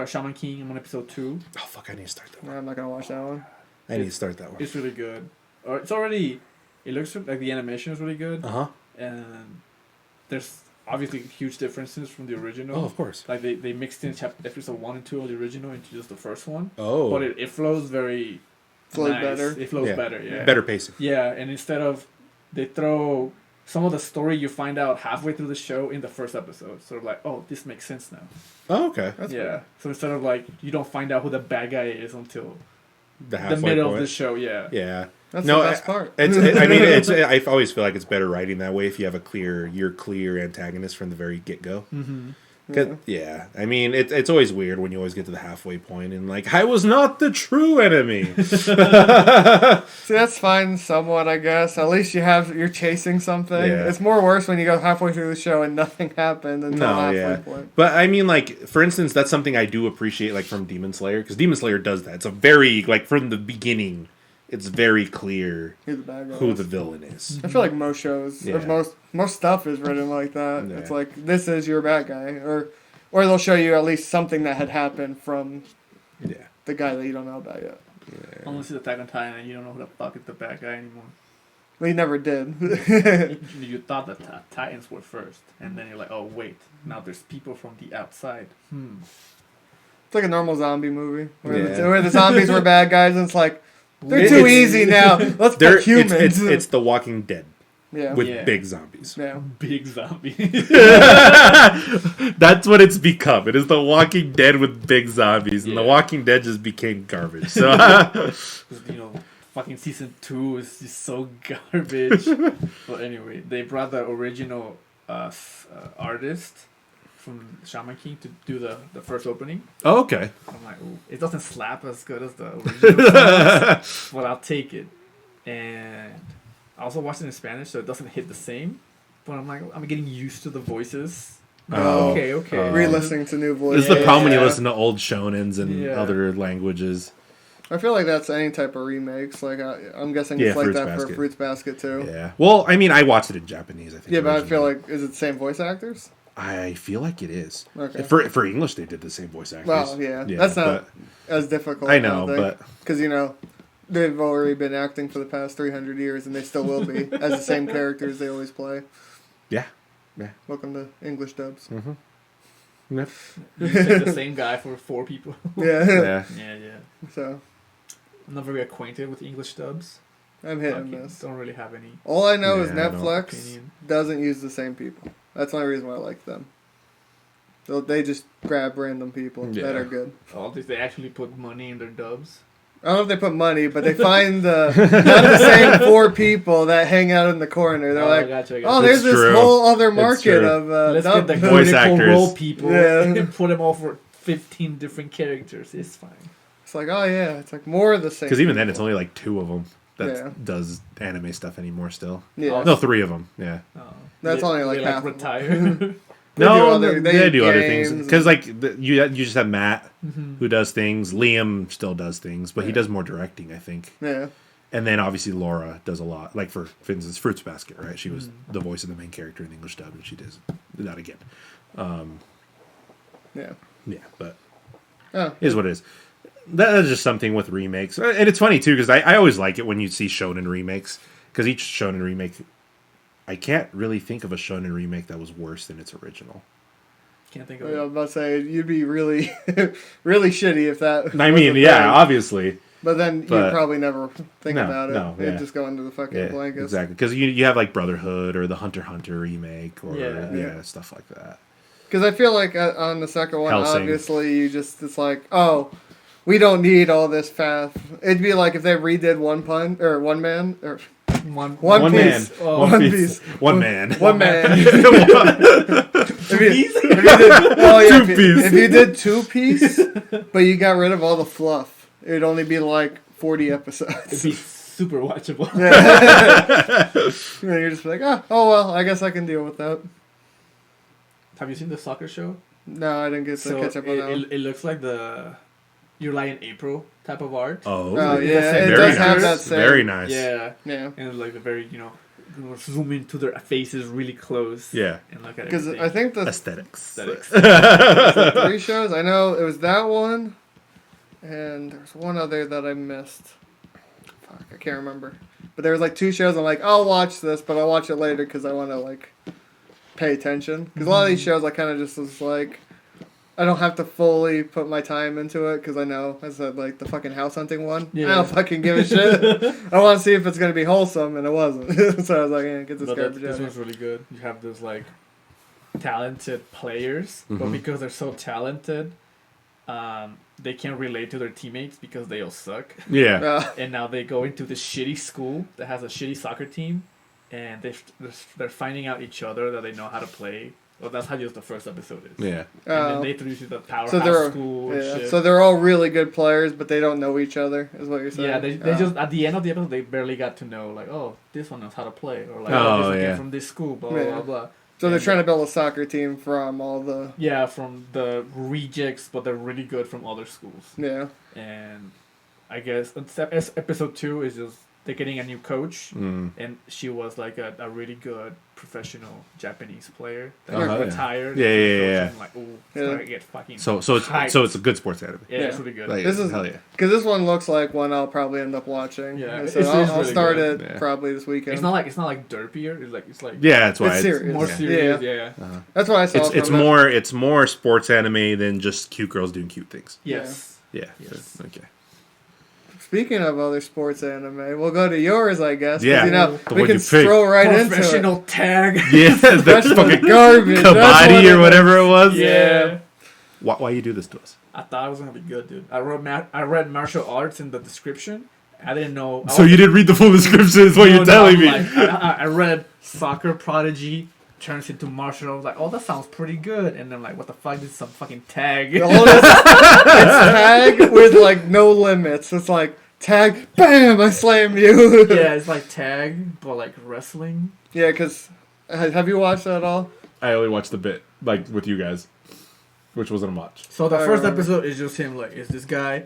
Shaman King. I'm on episode 2. Oh fuck! I need to start that No, one. I'm not gonna watch that one. I need to start that one. It's really good. Or it's already. It looks like the animation is really good, Uh huh. and there's obviously huge differences from the original. Oh, of course. Like they mixed in episode 1 and 2 of the original into just the first one. Oh. But it flows very Flows nice. better. It flows Yeah. better, yeah. Better pacing. Yeah, and instead of they throw some of the story you find out halfway through the show in the first episode. Sort of like, oh, this makes sense now. Oh, okay. That's yeah. So instead of like you don't find out who the bad guy is until The the halfway middle point. of the show, yeah. Yeah. That's No, the best part. I always feel like it's better writing that way if you have your clear antagonist from the very get go. Mm-hmm. Yeah, I mean it's always weird when you always get to the halfway point and like I was not the true enemy. See, that's fine somewhat, I guess. At least you're chasing something. Yeah. It's more worse when you go halfway through the show and nothing happened until No, halfway yeah. point. But I mean, like for instance, that's something I do appreciate, like from Demon Slayer, because Demon Slayer does that. It's a very like from the beginning, it's very clear Who the bad guy who is. the villain is. I feel like most shows, or Yeah. most stuff is written like that. Yeah. It's like this is your bad guy, or they'll show you at least something that had happened from Yeah. the guy that you don't know about yet. Unless it's Attack on Titan and you don't know who the fuck is the bad guy anymore. Well, he never did. You thought that Titans were first, and then you're like, oh wait, now there's people from the outside. It's like a normal zombie movie where, Yeah. where the zombies were bad guys, and it's like they're It- too it's- easy now. Let's They're, put humans. it's The Walking Dead yeah. with Yeah. big zombies. Yeah. Big zombie. That's what it's become. It is The Walking Dead with big zombies, and The Yeah. Walking Dead just became garbage. So You know, fucking season 2 is just so garbage. But anyway, they brought the original artist from Shaman King to do the first opening. oh, okay. I'm like, ooh, it doesn't slap as good as the original songs, but I'll take it. And I also watched it in Spanish, so it doesn't hit the same. But I'm like, I'm getting used to the voices. Oh. Okay. Re-listening to new This voices. is the problem when you Yeah. listen to old shonens and Yeah. other languages. I feel like that's any type of remakes. Like I'm guessing Yeah, it's like Fruits that for Basket. Fruits Basket too. Yeah. Well, I mean, I watched it in Japanese. I think. Yeah, but I feel originally. like is it the same voice actors? I feel like it is. Okay. For English, they did the same voice actors. Well, yeah, that's not as difficult. I know, but because they've already been acting for the past 300 years, and they still will be as the same characters they always play. yeah. Welcome to English dubs. Yeah. You take the same guy for 4 people. Yeah. Yeah. Yeah. So I'm not very acquainted with English dubs. I'm hit and Lucky. miss. Don't really have any All I know is Yeah, I don't Netflix opinion. doesn't use the same people. That's the only reason why I like them. They just grab random people that Yeah. are good. Oh, did they actually put money in their dubs? I don't know if they put money, but they find not the same 4 people that hang out in the corner. They're like, gotcha. oh, That's there's this true. wole other It's market true. of Let's dub. get the voice critical actors. role people Yeah. and put them all for 15 different characters. It's fine. It's like, oh yeah, it's like more of the same. Because even then, people. it's only like 2 of them that Yeah. does anime stuff anymore. Still, Yeah. no, 3 of them. Yeah. Oh. That's They- only like they half of them. retire. They do No, other- they do other games things. Because and- like you just have Matt who does things. Liam still does things, but he does more directing, I think. Yeah. And then obviously Laura does a lot. Like for instance, Fruits Basket, right? She was the voice of the main character in the English dub, and she does that again. Yeah. Yeah, but Oh. is what it is. That is just something with remakes, and it's funny too because I always like it when you see shonen remakes because each shonen remake, I can't really think of a shonen remake that was worse than its original. Can't think of I was it. about to say you'd be really, really shitty if that. I mean, wasn't yeah, bad. obviously, But then you'd probably never think about it. No, You'd just go into the fucking blankets. Exactly. Because you have like Brotherhood or the Hunter x Hunter remake or stuff like that. Because I feel like on the second one, Hellsing. obviously, it's like, oh, we don't need all this fast. It'd be like if they redid One Punch or One Man or One Piece. Man. One Piece. One man. One Man. Two-piece. If you did 2-piece, but you got rid of all the fluff, it'd only be like 40 episodes. It'd be super watchable. And you're just like, oh well, I guess I can deal with that. Have you seen the soccer show? No, I didn't get to catch up on that one. It looks like the July and April type of art. Oh, yeah, it very does nice. have that same. Very nice. Yeah. Yeah. And like a very, zoom into their faces really close. Yeah. And look at Because everything. I think the Aesthetics. 3 shows, I know it was that one, and there's one other that I missed. Fuck, I can't remember. But there was like 2 shows. I'm like, I'll watch this, but I'll watch it later because I want to like pay attention. Because a lot of these shows, I kind of just was like, I don't have to fully put my time into it because I know, I said, like the fucking house hunting one. Yeah. I don't fucking give a shit. I want to see if it's gonna be wholesome, and it wasn't. So I was like, get this garbage out. This one's really good. You have those like talented players, but because they're so talented, they can't relate to their teammates because they all suck. Yeah. And now they go into this shitty school that has a shitty soccer team, and they're finding out each other that they know how to play. Well, that's how just the first episode is. Yeah. And then they introduce you to the powerhouse school and shit. So they're all really good players, but they don't know each other, is what you're saying? Yeah, they just, at the end of the episode, they barely got to know, like, oh, this one knows how to play. Or like, this one came from this school, blah, blah, blah. So they're trying to build a soccer team from all the... Yeah, from the rejects, but they're really good from other schools. Yeah. And I guess episode 2 is just they're getting a new coach, and she was like a really good professional Japanese player that retired. Yeah. I'm like, ooh, it's gonna get fucking so it's a good sports anime. Yeah, it's really good. Like, this is hell yeah. Because this one looks like one I'll probably end up watching. Yeah, so it's I'll really start good. it probably this weekend. It's not like derpier. It's like yeah, that's why it's serious. more serious. Yeah. That's what I saw. It's more sports anime than just cute girls doing cute things. Yes. Yeah. Yes. Okay. Speaking of other sports anime, we'll go to yours, I guess. Yeah. We can stroll right into it. Professional tag. Yeah, that's fucking garbage. kabaddi or whatever it was. Yeah. Why you do this to us? I thought it was gonna be good, dude. I read martial arts in the description. I didn't know. So you didn't read the full description, is what you're telling me. Like, I read soccer prodigy turns into martial. I was like, oh, that sounds pretty good. And then like, what the fuck? This is some fucking tag. It's tag with like no limits. It's like tag, bam! I slam you. Yeah, it's like tag, but like wrestling. Yeah, because have you watched that at all? I only watched a bit, like with you guys, which wasn't much. So the first episode is just him. Like, is this guy?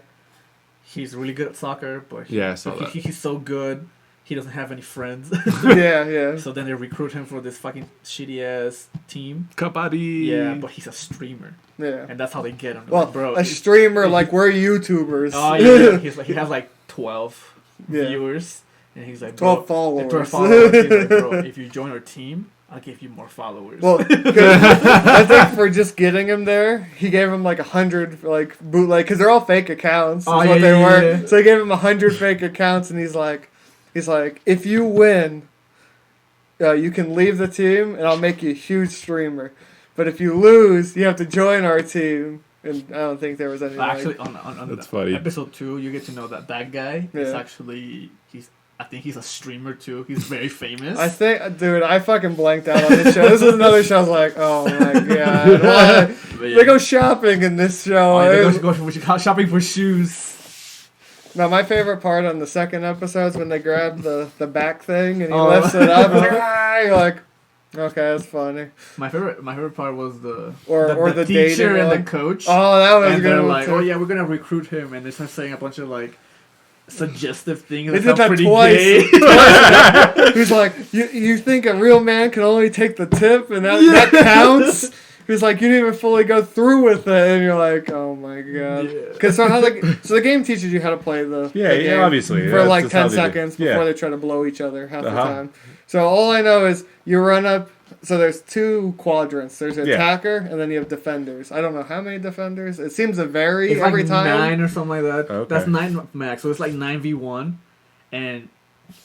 He's really good at soccer, but he's so good. He doesn't have any friends. Yeah. So then they recruit him for this fucking shitty ass team. Kabaddi. Yeah, but he's a streamer. Yeah. And that's how they get him. Well, like, bro, a streamer, like we're YouTubers. Oh yeah. He has like 12 viewers, and he's like 12 followers. 12 followers. He's like, bro, if you join our team, I'll give you more followers. Well, I think for just getting him there, he gave him like 100 like bootleg because they're all fake accounts. Is what they were. Yeah. So he gave him 100 fake accounts, and he's like, if you win, you can leave the team, and I'll make you a huge streamer. But if you lose, you have to join our team. And I don't think there was any. Actually, on that's funny. Episode 2, you get to know that guy is actually I think he's a streamer too. He's very famous. I think, dude, I fucking blanked out on this show. This is another show I was like, oh my god. They go shopping in this show. They go shopping for shoes. Now, my favorite part on the second episode is when they grab the back thing and he lifts it up. And you're like, okay, that's funny. My favorite part was the dating teacher and one. the coach. Oh, that was and good. They're like, oh yeah, we're gonna recruit him, and they start saying a bunch of like suggestive things. They did that pretty twice. Gay. He's like, you think a real man can only take the tip and that counts? He's like, you didn't even fully go through with it, and you're like, oh my god. Because so the game teaches you how to play the game obviously for like 10 seconds before they try to blow each other half the time. So all I know is you run up So there's two quadrants. There's Yeah. attacker, and then you have defenders. I don't know how many defenders. It seems to vary It's every like time. 9 or something like that. Okay. That's 9 max. So it's like 9v1. And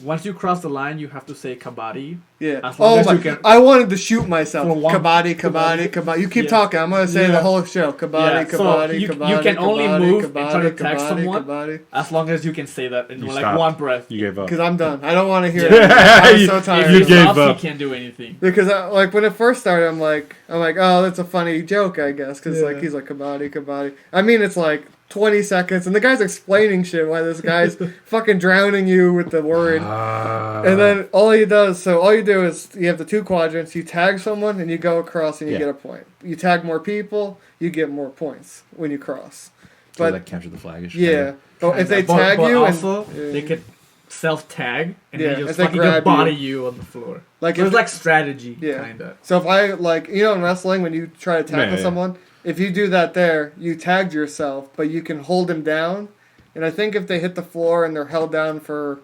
once you cross the line, you have to say kabaddi. Yeah. As long Oh as my! you can- I wanted to shoot myself. For one- Kabaddi. You keep Yeah. talking. I'm gonna say Yeah. the whole show. Kabaddi. So you can only move and try to tag someone as long as you can say that in You like stopped. one breath. You gave up. Because I'm done. I don't want to hear Yeah. it. I'm You- so tired. If You he of it. gave stops, up. he can't do anything. Because like when it first started, I'm like, oh, that's a funny joke, I guess. Because Yeah. like he's like kabaddi. I mean, it's like 20 seconds, and the guy's explaining shit while this guy's fucking drowning you with the word. And then all you do is you have the two quadrants. You tag someone and you go across and you Yeah. get a point. You tag more people, you get more points when you cross. So But like capture the flag. yeah, but if they But tag you also, and they could self-tag and Yeah, they if just they fucking grab just body you on the floor. like So if it's like strategy, Yeah. kinda. So if I like in wrestling when you try to tackle Yeah. someone, if you do that there, you tagged yourself, but you can hold them down. And I think if they hit the floor and they're held down for,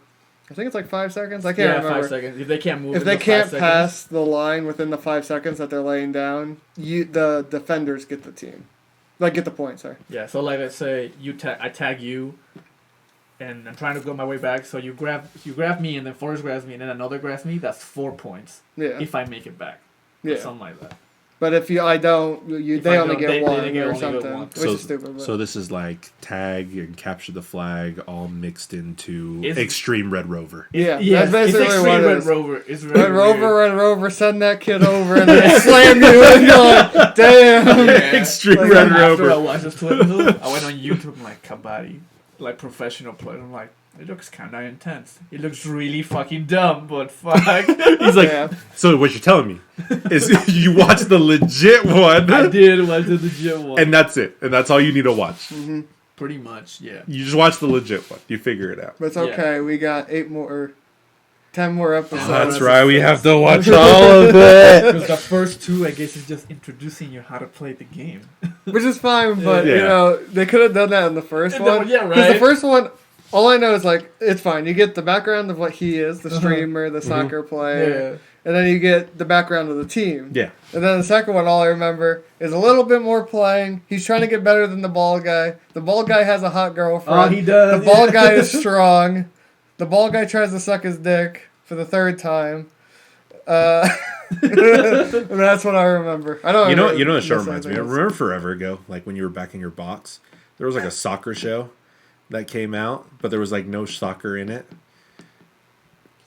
I think it's like 5 seconds. I can't Yeah, remember. 5 seconds. If they can't move, If in they the 5 can't seconds, pass the line within the 5 seconds that they're laying down, the defenders get the team, like get the point. Sorry. Yeah, so like let's say I tag you, and I'm trying to go my way back. So you grab me, and then Forrest grabs me, and then another grabs me. That's 4 points Yeah. if I make it back. Or Yeah. something like that. But if I don't, If they I only don't, get they one only get or one, something, which So, is stupid. But. so this is like tag and capture the flag all mixed into It's- Extreme Red Rover. yeah, Yes, that's basically it's what Extreme it Red is. Rover. It's very Red Rover, send that kid over, and then slam you, and you're like, damn. Yeah. Extreme Like, Red After I Rover. watched this clip, I went on YouTube. I'm like kabaddi, like professional play. I'm like, it looks kind of intense. It looks really fucking dumb, but fuck. He's like, Yeah. so what you're telling me is you watch the legit one, I did watch the legit one. and that's it, and that's all you need to watch. Mm-hmm. Pretty much, yeah. You just watch the legit one. You figure it out. But it's okay. We got 10 more episodes. That's right. We have to watch all of it. Because the first two, I guess, is just introducing you how to play the game. Which is fine, but Yeah. they could have done that in the first And one. then- yeah, Because the right. first one, all I know is like it's fine. You get the background of what he is, the Uh-huh. streamer, the soccer player, Yeah. and then you get the background of the team. Yeah. And then the second one, all I remember is a little bit more playing. He's trying to get better than the ball guy. The ball guy has a hot girlfriend. Oh, he does. The ball yeah. guy is strong. The ball guy tries to suck his dick for the third time. And that's what I remember. I don't. You know really what the show miss reminds me anything of? else. Remember forever ago, like when you were back in your box, there was like a soccer show that came out, but there was like no soccer in it.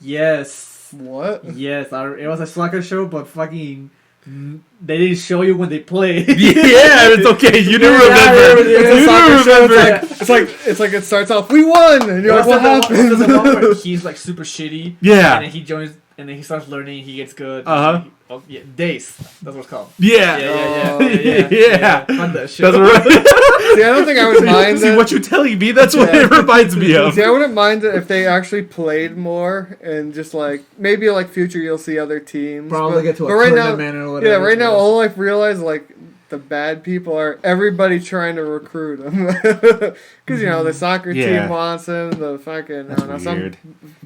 Yes. What? Yes. It was a soccer show, but fucking. They didn't show you when they played. Yeah, it's okay. You do remember. It's a soccer show. remember. It's like it starts off. We won, and you're like, what happened? There's the one where he's like super shitty. Yeah. And then he joins, and then he starts learning. He gets good. Uh-huh. Oh yeah, Days. That's what it's called. Yeah. Yeah. Fuck that shit. That's right. See, I don't think I would mind See it. what you're telling me? That's what Yeah. it reminds me of. See, I wouldn't mind it if they actually played more and just like maybe like future you'll see other teams. Probably but, get to a but right now, tournament or whatever. yeah, right now all I've realized like the bad people are everybody trying to recruit him because the soccer Yeah. team wants him. The fucking I don't know, some Weird.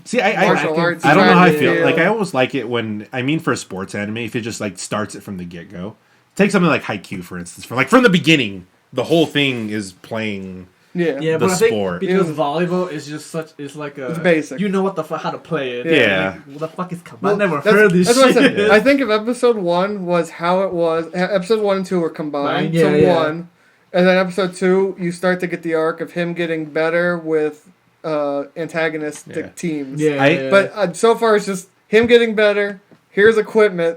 See, I martial arts. I don't know how I trying to feel. deal. Like I almost like it when for a sports anime, if it just like starts it from the get go. Take something like Haikyuu, for instance. From the beginning, the whole thing is playing. Yeah. Yeah, the but I think sport. because Yeah. volleyball is just it's like a It's basic. You know what how to play it. Yeah. Like, what the fuck is kabaddi? Well, I never that's- heard this That's what I shit. said. I think if episode 1 was how it was, episode 1 and 2 were combined Right, to yeah. 1, and then episode 2 you start to get the arc of him getting better with antagonistic Yeah. teams. Yeah, But so far it's just him getting better. Here's equipment.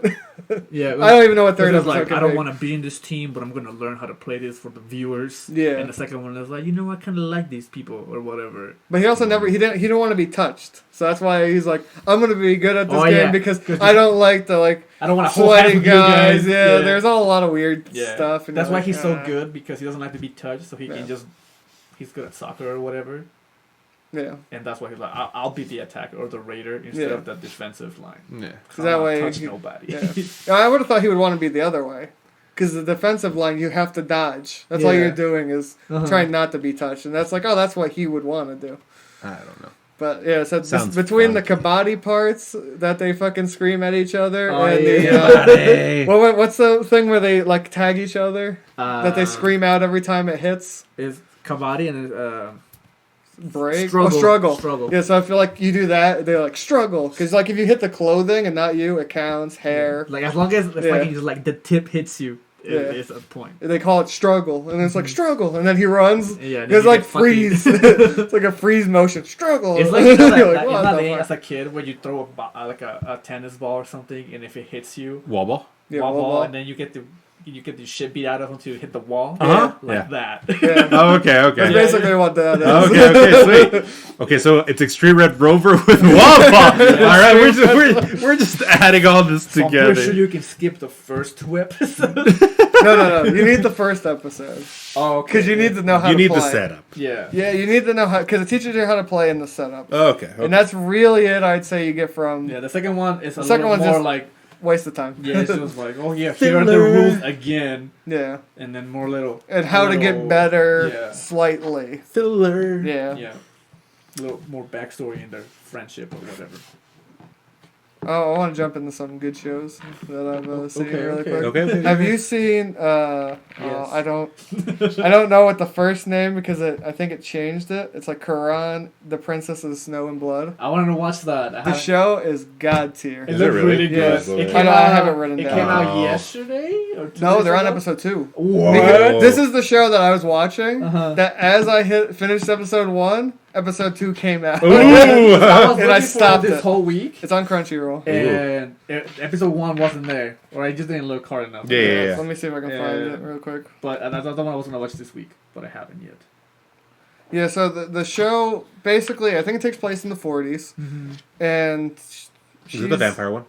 yeah. I don't even know what third It's episode like could I don't be. want to be in this team, but I'm gonna learn how to play this for the viewers. Yeah. And the second one is like, I kind of like these people or whatever. But he also he didn't want to be touched. So that's why he's like, I'm gonna be good at this Oh, game yeah. because 'Cause I don't like the like I don't want to hold hands sweaty with you guys. guys. Yeah, there's all a lot of weird Yeah. stuff. And That's you're why like, he's so "Ah." good because he doesn't like to be touched, so he Yeah. can just he's good at soccer or whatever. Yeah. And that's why he's like, I'll be the attacker or the raider instead Yeah. of the defensive line. Yeah. So that way touch he- nobody. Yeah. I would have thought he would want to be the other way. Because the defensive line, you have to dodge. That's all Yeah. you're doing is Uh-huh. trying not to be touched. And that's like, oh, that's what he would want to do. I don't know. But yeah, so Sounds between fun. the kabaddi parts that they fucking scream at each other, Oh, and yeah. the what's the thing where they like tag each other that they scream out every time it hits? Is kabaddi and Break, Struggle. struggle. Yeah, so I feel like you do that, they like struggle because like if you hit the clothing and not you, it counts. Hair, like as long as it's Yeah. like just like the tip hits you, Yeah. it's a point. they call it struggle, and it's like struggle, and then he runs. Yeah, and then It's you like get fucking- freeze. It's like a freeze motion. Struggle. It's like, you know, You're that, what it's not the thing fuck? as a kid when you throw like a tennis ball or something, and if it hits you, Wall ball. Yeah, wall wall ball, ball. and then you get the shit beat out of them to hit the wall, Uh-huh. like that. Yeah. Oh, okay, That's okay. basically what that is. Okay, sweet. Okay, so it's Extreme Red Rover with wall ball. All right, we're just adding all this So I'm together. pretty sure you can skip the first 2 episodes. No. You need the first episode Oh, because you need to know how You to need play. the setup. Yeah. Yeah, you need to know how because it teaches you how to play in the setup, Okay. and that's really it. I'd say you get from Yeah, the second one is a second little one's more just- like, waste of time. yeah, it's just like, oh yeah, here are the rules again, Yeah, and then more little. and how to little- get better Yeah. slightly. filler. Yeah. Yeah. A little more backstory in their friendship or whatever. Oh, I want to jump into some good shows that I've seen Okay, really okay. quick. Okay. Have you seen? Yes. I don't know what the first name because I think it changed it. It's like Quran, the Princess of Snow and Blood. I wanted to watch that. The show is god tier. It Is looked it really? really good. Yeah. It I came know, I out, have it written It down. came out Oh. yesterday or 2 No, days they're on ago? episode 2. What? Because this is the show that I was watching. Uh-huh. That as I finished episode 1, episode 2 came out. Ooh. I was And looking I for stopped this it. whole week, It's on Crunchyroll. and episode 1 wasn't there, or I just didn't look hard enough. Yeah. Let me see if I can Yeah. find it real quick. But I thought I was gonna watch this week, but I haven't yet. Yeah, so the show basically, I think it takes place in the 40s, and she's Is it the vampire one?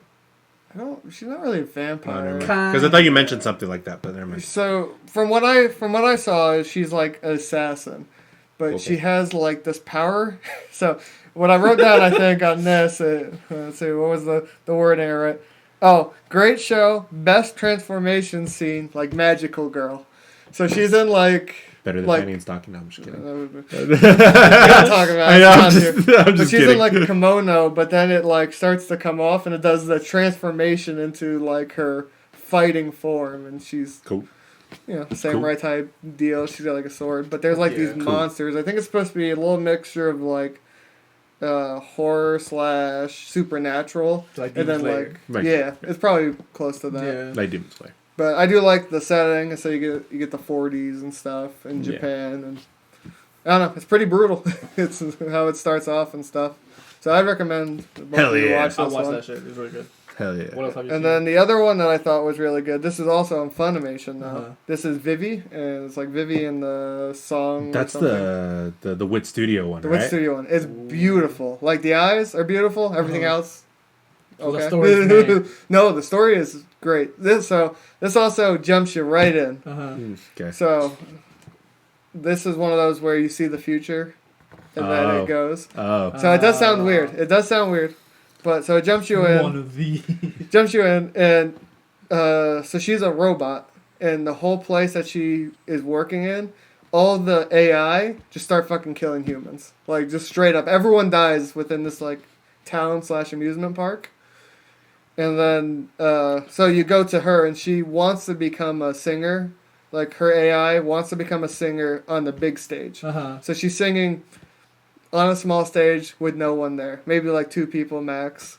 She's not really a vampire. Because I thought you mentioned something like that, but never mind. So from what I saw, she's like an assassin, but Okay. she has like this power. So what I wrote down, I think on this, let's see, what was the wording I wrote? Oh, great show, best transformation scene, like magical girl. So she's in like. Better than like, Penny and Stocking. No, I'm just kidding. I'm not talking about I know, it. I'm It's just, not here. I'm But just she's kidding. in like a kimono, but then it like starts to come off, and it does the transformation into like her fighting form, and she's Cool. samurai type deal. She's got like a sword, but there's like these Cool. monsters. I think it's supposed to be a little mixture of like horror / supernatural, Like and then Demon Slayer. like Right. yeah, it's probably close to that. Yeah. Like Demon Slayer. But I do like the setting, so you get the 40s and stuff in Yeah. Japan, and I don't know, it's pretty brutal. It's how it starts off and stuff. So I'd recommend both Hell of you yeah. watch I'll this watch one. that shit. It's really good. Hell yeah. What else have you And seen? then the other one that I thought was really good. This is also on Funimation now. Uh-huh. This is Vivy, and it's like Vivy in the song. or That's something. the Wit Studio one, The right? Wit Studio one. It's beautiful. Like the eyes are beautiful. Everything Uh-huh. else. So the Okay. story's meh. No, the story is great. This also jumps you right in. Uh-huh. Okay. So this is one of those where you see the future, and then Oh. it goes. Oh. So it does sound weird. It does sound weird, but so it jumps you in. One of these. Jumps you in, and so she's a robot, and the whole place that she is working in, all the AI just start fucking killing humans, like just straight up. Everyone dies within this like town / amusement park, and then so you go to her, and she wants to become a singer, like her AI wants to become a singer on the big stage. Uh-huh. So she's singing on a small stage with no one there, maybe like 2 people max.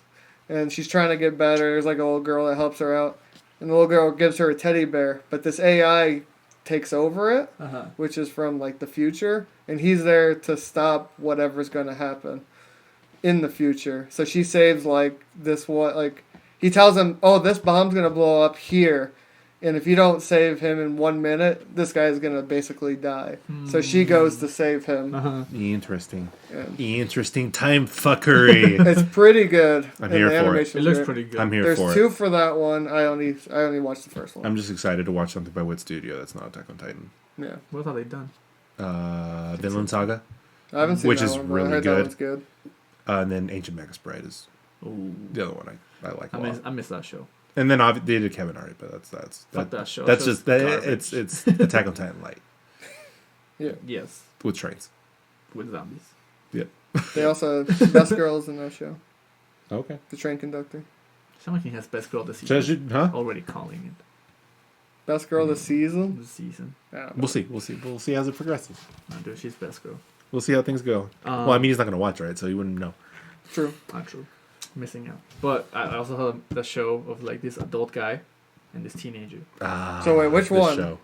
And she's trying to get better. There's like a little girl that helps her out. And the little girl gives her a teddy bear. But this AI takes over it, Uh-huh. which is from like the future. And he's there to stop whatever's going to happen in the future. So she saves like this one. Like he tells him, oh, this bomb's going to blow up here. And if you don't save him in 1 minute, this guy is going to basically die. So she goes to save him. Uh-huh. Interesting. And Interesting time fuckery. it's pretty good. I'm and here the for it. animation's It looks great. pretty good. I'm here There's for 2 it. for that one. I only watched the first one. I'm just excited to watch something by Wit Studio that's not Attack on Titan. Yeah, What have they done? Vinland Saga, I haven't seen Which that is one, but really I heard good. That one's good. and then Ancient Magus Bride is Ooh. the other one I like a lot. I miss that show. And then they did Kevin Hart, but that's Fuck that show. That's Show's just that. garbage. It's Attack on Titan light Yeah. Yes. with trains. With zombies. Yep. They also have best girls in that show. Okay. The train conductor. Shaman King has best girl this season. Says you, huh? Already calling it. Best girl this season. This season. Yeah, We'll see. We'll see as it progresses. No, dude, she's best girl. We'll see how things go. Well, I mean, he's not gonna watch, right? So he wouldn't know. True. Not true. Missing out. But I also have the show of like this adult guy and this teenager. So wait, which this one? Show.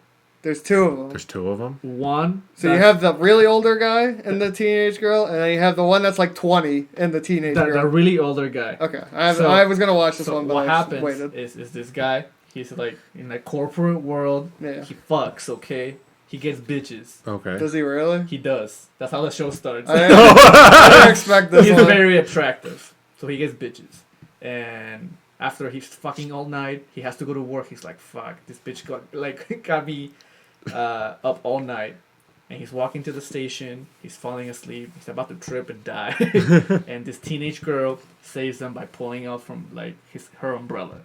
There's two of them. There's two of them. One. So you have the really older guy and the teenage girl, and then you have the one that's like 20 and the teenage the girl. really older guy. Okay, I was gonna watch this So one, but what I just happens waited. is this guy, he's like in the corporate world, Yeah. he fucks, okay? He gets bitches. Okay. Does he really? He does. That's how the show starts. I didn't expect this He's one. very attractive. So he gets bitches. And after he's fucking all night, he has to go to work. He's like, fuck, this bitch got me up all night. And he's walking to the station. He's falling asleep. He's about to trip and die. And this teenage girl saves him by pulling out from like her umbrella.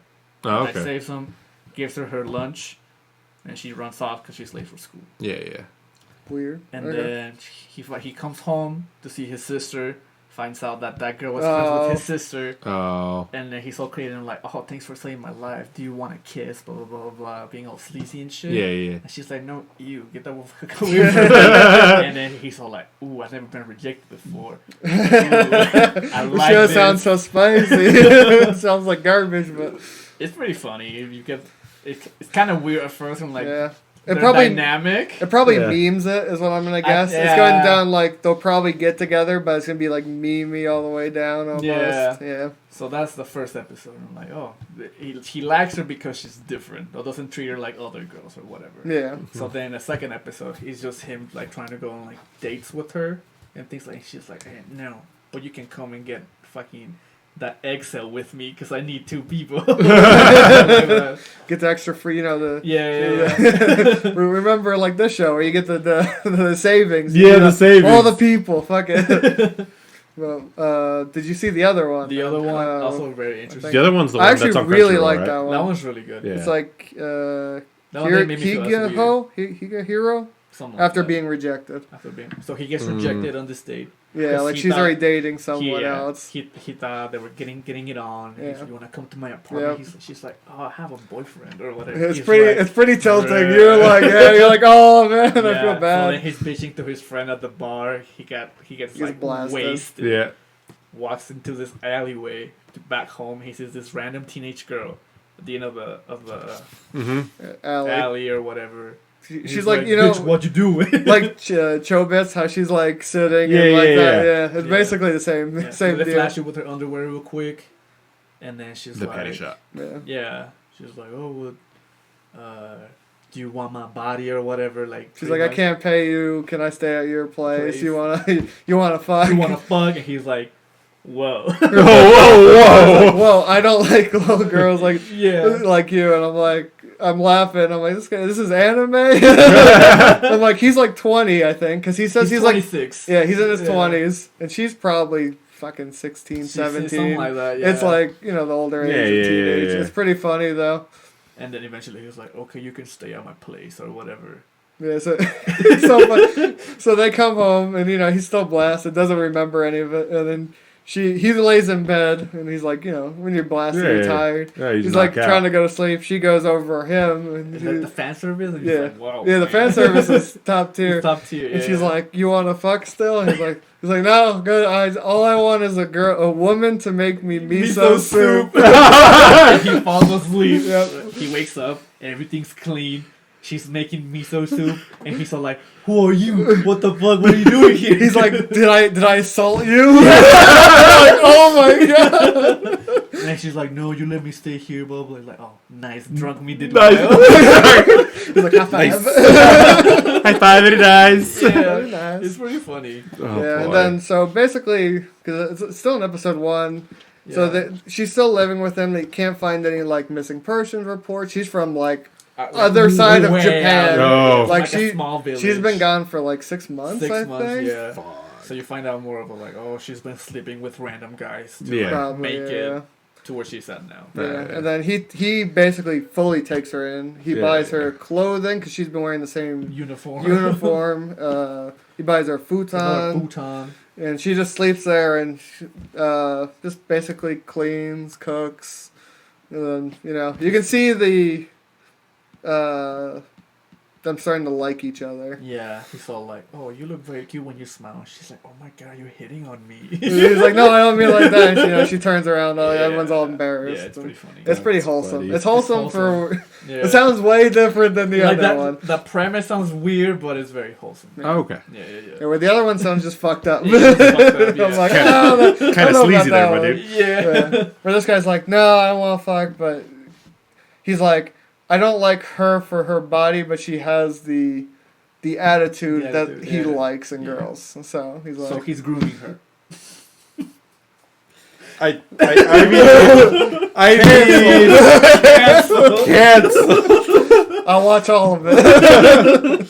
Oh, That okay. saves him, gives her lunch, and she runs off because she's late for school. Yeah. Weird. And Okay. then he comes home to see his sister, finds out that girl was friends with his sister, Oh. and then he's all creative and like, oh, thanks for saving my life. Do you want a kiss? Blah, blah, blah, blah, being all sleazy and shit. Yeah. And she's like, no, you, get that fuck away from me. And then he's all like, ooh, I've never been rejected before. Ooh, I The like show this. sounds so spicy. It sounds like garbage, but It's pretty funny. You get, it's kind of weird at first. I'm like, yeah. they're It probably dynamic. memes it is what I'm gonna guess. It's going down like they'll probably get together, but it's gonna be like meme-y all the way down almost. Yeah. So that's the first episode. I'm like, oh, he likes her because she's different, or doesn't treat her like other girls or whatever. Yeah. So then the second episode, it's just him like trying to go on like dates with her and things like. She's like, hey, no, but you can come and get fucking that egg cell with me because I need two people. Get the extra free, the yeah. remember like this show where you get the savings. Yeah, the savings. All the people, fuck it. Well, did you see the other one? The other one also very interesting. The other one's the I one actually that's on really Crunchyroll, like right? that one. That one's really good. Yeah. It's like That one made me feel that's weird. higehiro Something like after that. being rejected. So he gets rejected on this date. Yeah, 'Cause like he she's thought- already dating someone else. He thought they were getting it on. Yeah. He's like, you want to come to my apartment? Yep. She's like, oh, I have a boyfriend or whatever. It's He's pretty. like, It's pretty tilting. "Bruh." You're like, oh man, I Yeah, feel So then bad. he's bitching to his friend at the bar. He gets like blasted. wasted. Yeah. Walks into this alleyway to back home. He sees this random teenage girl at the end of the alley or whatever. She's He's like, bitch, what you doing? like Chobits, how she's like sitting Yeah, and like yeah, that. yeah. Yeah, it's Yeah. basically the same Yeah, same so they deal. flash it with her underwear real quick, and then she's The like, panty shot. Yeah. yeah, she's like, oh, do you want my body or whatever? Like She's pretty like, I much, can't pay you. Can I stay at your place? Place. You wanna fuck? You want to fuck? And he's like, whoa. Whoa. Well, I don't like little girls like Yeah. like you, and I'm laughing. I'm like, this is anime. I'm like, he's like 20, I think, because he says he's like, 26. yeah, he's in his Yeah. 20s, and she's probably fucking 16, 17. Something like that, yeah. It's like, the older age Yeah, of teenage. yeah. It's pretty funny though. And then eventually he was like, okay, you can stay at my place or whatever. Yeah, so it's so funny. So they come home, and he's still blasted, doesn't remember any of it, and then he lays in bed, and he's like, when you're blasted, you're tired. Yeah, He's like trying to go to sleep. She goes over him, and Is that the fan service? And yeah, he's like, wow. yeah, the fan service is top tier. It's top tier. And yeah. she's like, "You want to fuck still?" And he's like, "No, good. All I want is a woman to make me miso soup." He falls asleep. Yep. He wakes up and everything's clean. She's making miso soup, and he's all like, "Who are you? What the fuck? What are you doing here?" He's like, "Did I assault you?" Like, oh my god. And she's like, "No, you let me stay here." Blah blah. Like, oh, nice, drunk me did Nice. well. He's like, "High five." High five, very nice. Yeah, Very nice. it's pretty funny. Oh, Yeah, and boy. then so basically, because it's still in episode 1. So Yeah. that she's still living with him. They can't find any like missing persons reports. She's from like Like, other side of way Japan. out. Oh. It's Like, a she- small village. she's been gone for like 6 months. 6 I months. think. Yeah. Fuck. So you find out more of like, oh, she's been sleeping with random guys to Yeah. like, Probably, make yeah. it. to where she's at now. Yeah, Right. and then he basically fully takes her in. He buys her clothing because she's been wearing the same uniform. He buys her futon. And she just sleeps there and just basically cleans, cooks. And then, you can see them starting to like each other. Yeah, he's all like, "Oh, you look very cute when you smile." She's like, "Oh my god, you're hitting on me." He's like, "No, I don't mean like that." And she turns around. Everyone's all embarrassed. Yeah, it's pretty funny. It's pretty wholesome. funny. It's wholesome for... Yeah. It sounds way different than the other one. The premise sounds weird, but it's very wholesome. Oh, okay. Yeah, where the other one sounds just fucked up. Yeah, it's fucked up, yeah. I was like, Kind of sleazy there, my dude. Yeah. Where this guy's like, no, I don't want to fuck, but he's like, I don't like her for her body, but she has the attitude that he likes in girls. So he's like, so he's grooming her. I mean, cancel. I'll watch all of it.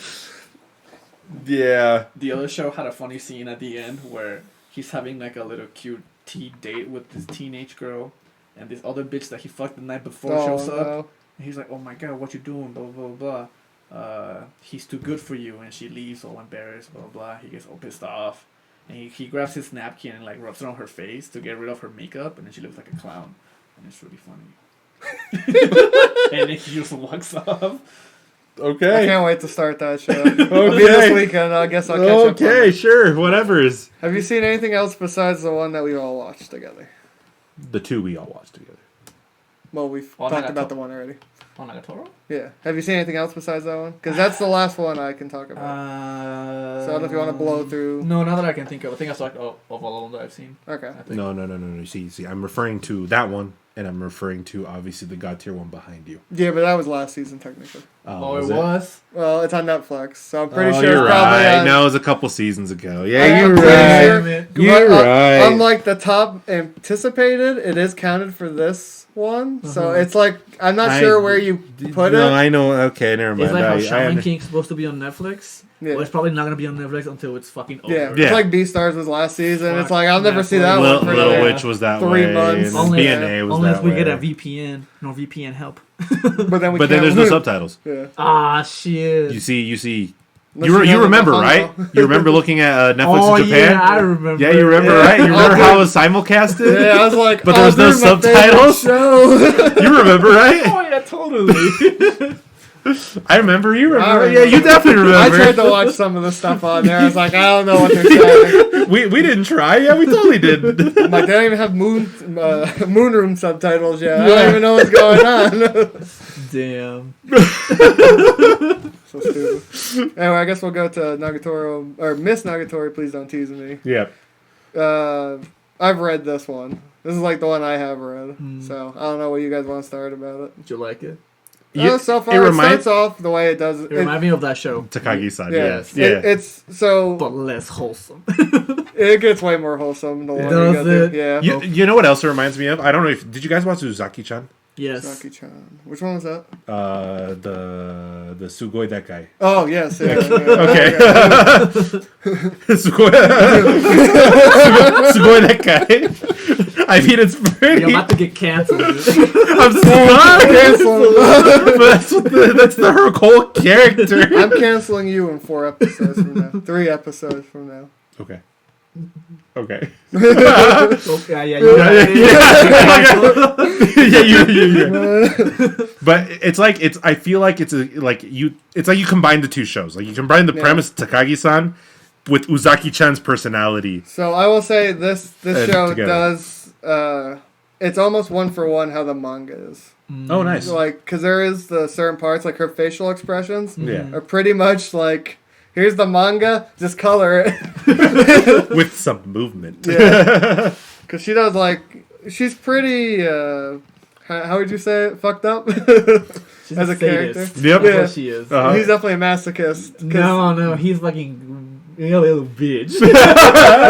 Yeah. The other show had a funny scene at the end where he's having like a little cute tea date with this teenage girl, and this other bitch that he fucked the night before shows up. No. And he's like, "Oh my god, what you doing?" Blah blah blah blah. He's too good for you, and she leaves all embarrassed. Blah blah. He gets all pissed off, and he grabs his napkin and like rubs it on her face to get rid of her makeup, and then she looks like a clown, and it's really funny. And then he just walks off. Okay. I can't wait to start that show. It'll be this weekend. I guess I'll catch up. Okay, sure. Whatever's. Have you seen anything else besides the one that we all watched together? The two we all watched together. Well, we've Oh, talked about the one already. On Nagatoro? Yeah. Have you seen anything else besides that one? Because that's the last one I can talk about. So I don't know if you want to blow through. No, not that I can think of. I think I saw of all of them that I've seen. Okay. I think. No. See, I'm referring to that one, and I'm referring to obviously the God tier one behind you. Yeah, but that was last season technically. Oh, it was? Well, it's on Netflix, so I'm pretty sure You're it's probably right. on... No, it was a couple seasons ago. Yeah, I'm you're pretty right. sure- You're right. Unlike the top anticipated, it is counted for this one. So it's like, I'm not sure where you put it. No, I know. Okay, never mind. It's like how I Shaman King's supposed to be on Netflix. Yeah. Well, it's probably not going to be on Netflix until it's fucking over. Yeah, Yeah. it's like Beastars was last season. Fuck It's like, I'll never see that Netflix. one for Little another Witch was that 3 way. months. And Only- BNA was Unless that we way. get a VPN. No VPN help. But then we But then can't there's no subtitles. Yeah. Ah, shit. You see. Unless You have remember, a right? Hongo. You remember looking at Netflix Oh, in Japan? yeah, I remember. Yeah, you remember, right? You remember how it was simulcasted? Yeah, I was like, But there was no this is my favorite subtitles? show. You remember, right? Oh, yeah, totally. I remember. You remember. I remember. Yeah, you definitely I remember. tried to watch some of the stuff on there. I was like, I don't know what they're saying. We didn't try. Yeah, we totally did. I'm like, they don't even have moon room subtitles yet. I don't even know what's going on. Damn. So stupid. Anyway, I guess we'll go to Nagatoro, or Miss Nagatoro, Please Don't Tease Me. Yeah. I've read this one. This is like the one I have read. So I don't know what you guys want to start about it. Did you like it? So far, it starts off the way it does. It reminds me of that show. Takagi-san. Yeah. Yes. Yeah. It's so... But less wholesome. It gets way more wholesome the one Does you get it? there. Yeah. You know what else it reminds me of? I don't know if did you guys watch Uzaki-chan? Yes. Saki-chan. Which one was that? The Sugoi that guy. Oh, yes. Yeah, Okay. Sugoi that guy. I mean, it's pretty. You're about to get canceled. Dude. I'm sorry. That's her whole character. I'm canceling you in 4 episodes from now. 3 episodes from now. Okay. Okay. Okay, yeah, you got it. Yeah. But it's like I feel like it's like you combine the two shows. Like you combine the premise of Takagi-san with Uzaki-chan's personality. So I will say this show together. does it's almost 1-for-1 how the manga is. Oh, nice. Like, because there is the certain parts, like her facial expressions Yeah. are pretty much like, here's the manga, just color it. With some movement. Yeah. Because she does, like, she's pretty, how would you say it? Fucked up? She's As a character. sadist. Yep. That's Yeah. what she is. Uh-huh. He's definitely a masochist. 'Cause No, he's fucking a little bitch.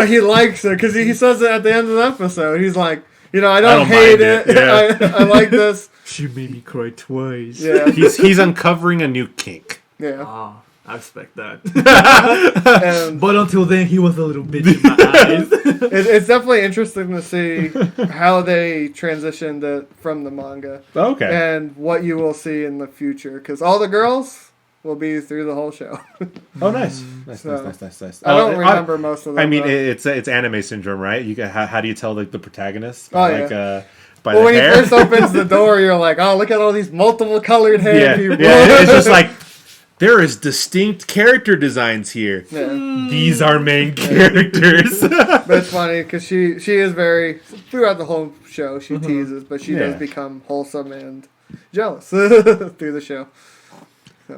he likes her, because he says it at the end of the episode. He's like, I don't don't hate mind it. it, yeah. I like this. She made me cry twice. Yeah. He's uncovering a new kink. Yeah. Ah, I respect that. And But until then, he was a little bitch in my eyes. it's definitely interesting to see how they transitioned it from the manga Okay. and what you will see in the future. Because all the girls will be through the whole show. Oh, nice. Nice, So, nice. I don't remember most of them. I mean, though. it's anime syndrome, right? You how do you tell the protagonist? Oh, Like, yeah. by Well, the when hair? he first opens the door, you're like, oh, look at all these multiple colored hair yeah, people. yeah. It's just like there is distinct character designs here. Yeah. These are main characters. But it's funny because she is very, throughout the whole show, she teases, but she does Yeah. become wholesome and jealous through the show.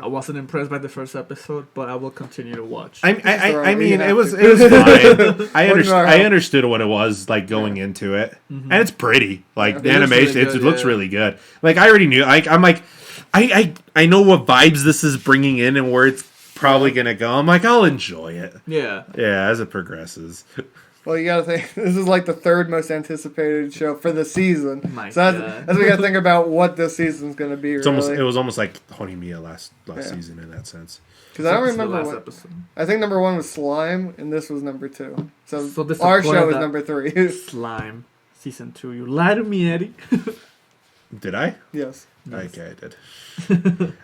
I wasn't impressed by the first episode, but I will continue to watch. I You mean, have it was to. fine. I Wouldn't know I how- understood what it was like going into it, and it's pretty. Like the It looks animation, really good, it looks yeah. really good. Like I already knew. I'm like, I know what vibes this is bringing in and where it's probably gonna go. I'm like, I'll enjoy it. Yeah. Yeah, as it progresses. Well, you gotta think, this is like the third most anticipated show for the season. My So God. that's we gotta think about what this season's gonna be, It's almost. really. It was almost like Honeymiya last Yeah. season in that sense. Because I don't This is the remember last what. episode. I think number 1 was Slime, and this was number 2. So, So this our is show is that- number 3. Slime season 2. You lied to me, Eddie. Did I? Yes. Okay, I did.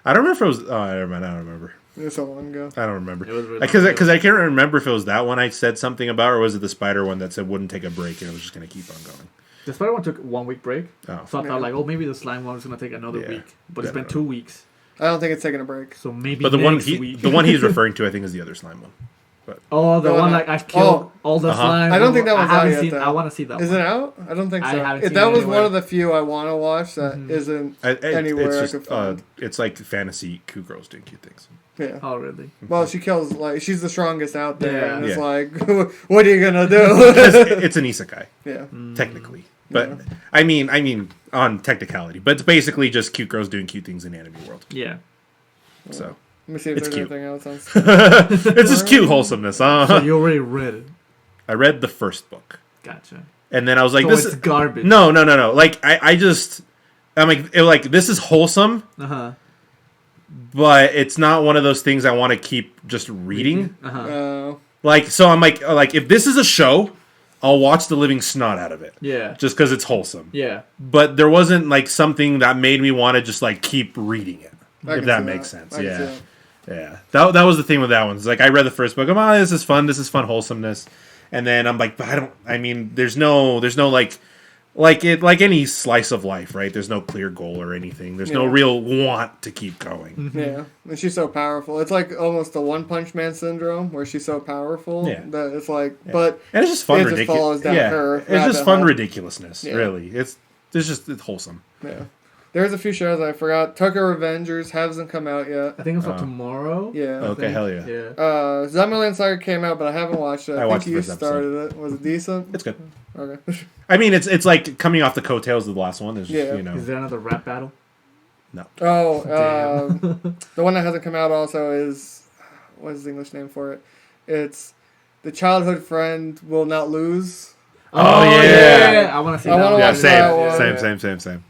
I don't remember if it was. Oh, never mind. I don't remember. It was so long ago. I don't remember. It was really Because I can't remember if it was that one I said something about, or was it the spider one that said wouldn't take a break and it was just gonna keep on going. The spider one took 1 week break. Oh, So I Yeah. thought like, oh, maybe the slime one is gonna take another Yeah. week, but it's Yeah. been 2 weeks. I don't think it's taking a break. So maybe but the next one week. the one he's referring to, I think, is the other slime one. Oh, the No, one no. like I've killed all the Uh-huh. slime. I don't think that one's I haven't out yet, seen. though. I want to see that Is one. it out? I don't think so. I haven't If seen that it was anywhere. one of the few I want to watch that Mhm. not anywhere it's I just could find. it's like fantasy cute girls doing cute things. Yeah. Oh, really? Well, she kills, like, she's the strongest out there, Yeah. and it's Yeah. like, what are you gonna Because do? it's an isekai Yeah. technically, but I mean on technicality, but it's basically just cute girls doing cute things in anime world. Yeah. So Let me see if It's there's cute. anything else on. it's just cute wholesomeness. So you already read it. I read the first book, Gotcha. and then I was like, So "This it's is garbage. no." Like I'm like this is wholesome, Uh huh. but it's not one of those things I want to keep just reading. Uh huh. Uh, So I'm like if this is a show, I'll watch the living snot out of it Yeah. just because it's wholesome. Yeah. But there wasn't like something that made me want to just like keep reading it. I If can that see makes sense, I can see yeah. that. Yeah, that was the thing with that one. It's like I read the first book. I'm like, oh, this is fun, wholesomeness, and then I'm like, but I mean, there's no like any slice of life, right? There's no clear goal or anything. There's no Yeah. real want to keep going. Yeah, and she's so powerful. It's like almost the One Punch Man syndrome, where she's so powerful Yeah. that it's like, but And it's just fun, It just ridiculous. follows down Yeah, her it's just rabbit fun hole. ridiculousness. Yeah. Really, it's wholesome. yeah. There's a few shows I forgot. Tokyo Revengers hasn't come out yet. I think it's for tomorrow. Yeah. Okay, think. hell yeah. Yeah. Zombieland Saga came out, but I haven't watched it. I I, watched think the you first started it. Was it decent? It's good. Okay. I mean, it's like coming off the coattails of the last one. There's Yeah. you know, Is there another rap battle? no. Oh, Damn. the one that hasn't come out also is, what is the English name for it? It's The Childhood Friend Will Not Lose. Oh, yeah. I want to see I that wanna one. Yeah, watch that one. same.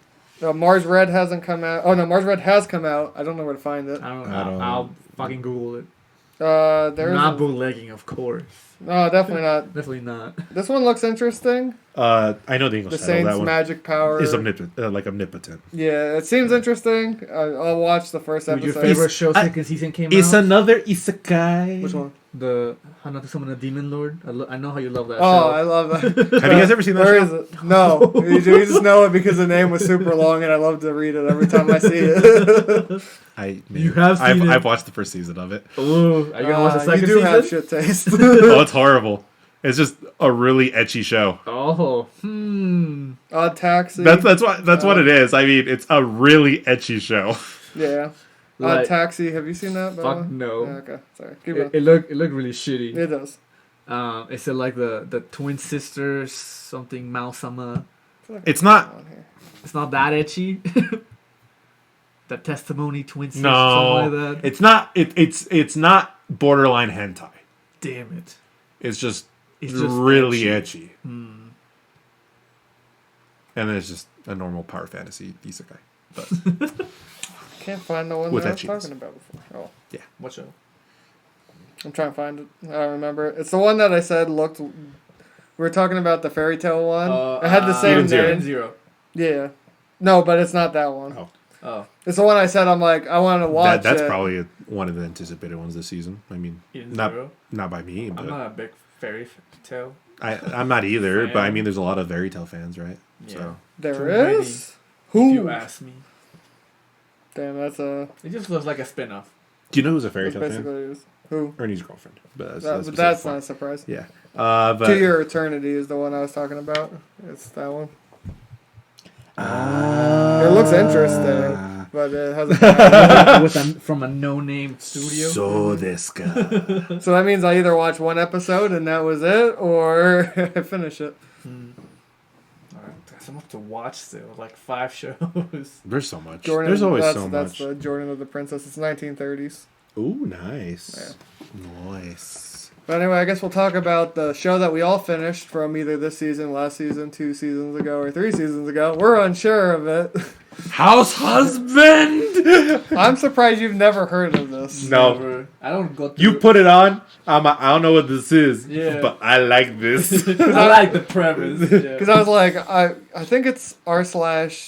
Mars Red hasn't come out. Oh no, Mars Red has come out. I don't know where to find it. I don't I don't know. I'll fucking Google it. There's Not bootlegging, of course. no, definitely not. Definitely not. This one looks interesting. I know the English The title. Saint's That one magic power. is omnipotent. Yeah, it seems interesting. I'll watch the first Dude, your episode. favorite show I- second season came It's out? another isekai. Which one? The How Not to Summon a Demon Lord. I know how you love that Oh, I show. love that. Have you guys ever seen that Where show? is it? No, you just know it because the name was super long, and I love to read it every time I see it. You have seen it. I've watched the first season of it. Ooh, are you gonna watch the second you do season? have shit taste. Oh, it's horrible. It's just a really etchy show. Oh, Odd Taxi. That's what it is. I mean, it's a really etchy show. Yeah. Like- Odd Taxi. Have you seen that? Fuck Bella? no. Yeah, okay, sorry. Keep going. It looked really shitty. It does. Is it like the twin sisters something Mausama? It's not. On here. It's not that etchy. That testimony twin sisters, No, something like that. it's not. It's not borderline hentai. Damn it. It's just It's just really etchy. etchy. And then it's just a normal power fantasy isekai. But Can't find the one With that I was etchiness. talking about before. Oh. What show? I'm trying to find it. I don't remember it. It's the one that I said looked. We were talking about the fairy tale one. It had the same name. Zero. Yeah. No, but it's not that one. Oh. It's the one I said I'm like, I want to watch That's it. probably one of the anticipated ones this season. I mean, Eden not Zero? not by me, but I'm not a big fairy tale. I'm not either. Fan. But I mean, there's a lot of fairy tale fans, right? Yeah. So There Too is? If Who? you ask me. Damn, that's a... It just looks like a spin-off. do you know who's a fairy That's tale fan? basically is. Who? Ernie's girlfriend. But that's, But that's that's beside not the a surprise. point. Yeah. But To Your Eternity is the one I was talking about. It's that one. It looks interesting, but it hasn't. From a no-name studio. So this guy. So that means I either watch one episode and that was it, or finish it. Alright, I'm up to watch still. Like 5 shows. There's so much. Jordan, There's always that's, so that's much. the Jordan of the Princess. It's 1930s. Ooh, nice. Nice. But anyway, I guess we'll talk about the show that we all finished from either this season, last season, 2 seasons ago, or 3 seasons ago. We're unsure of it. Househusband. I'm surprised you've never heard of this. No. Never. I don't go through You put it on. I don't know what this is. Yeah. But I like this. I like the premise. Yeah. Because I was like, I think it's r/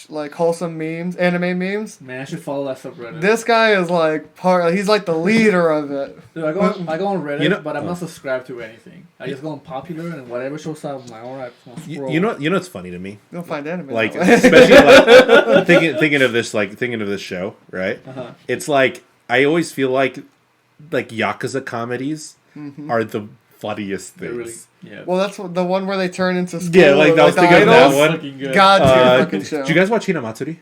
like wholesome memes, anime memes. Man, I should follow that subreddit. This guy is like he's like the leader of it. Dude, I go on Reddit, You know- but I'm not subscribed to anything. I just go on popular and whatever shows up, I'm like, alright, I'll scroll. You know what's funny to me? You don't find anime Like that way. especially like thinking of this show, right? Uh-huh. It's like I always feel like Yakuza comedies are the funniest They're things. really, yeah. Well, that's the one where they turn into school. Yeah, like I was the thinking of that idols. one. Fucking good. God tier fucking show. Did you guys watch Hinamatsuri?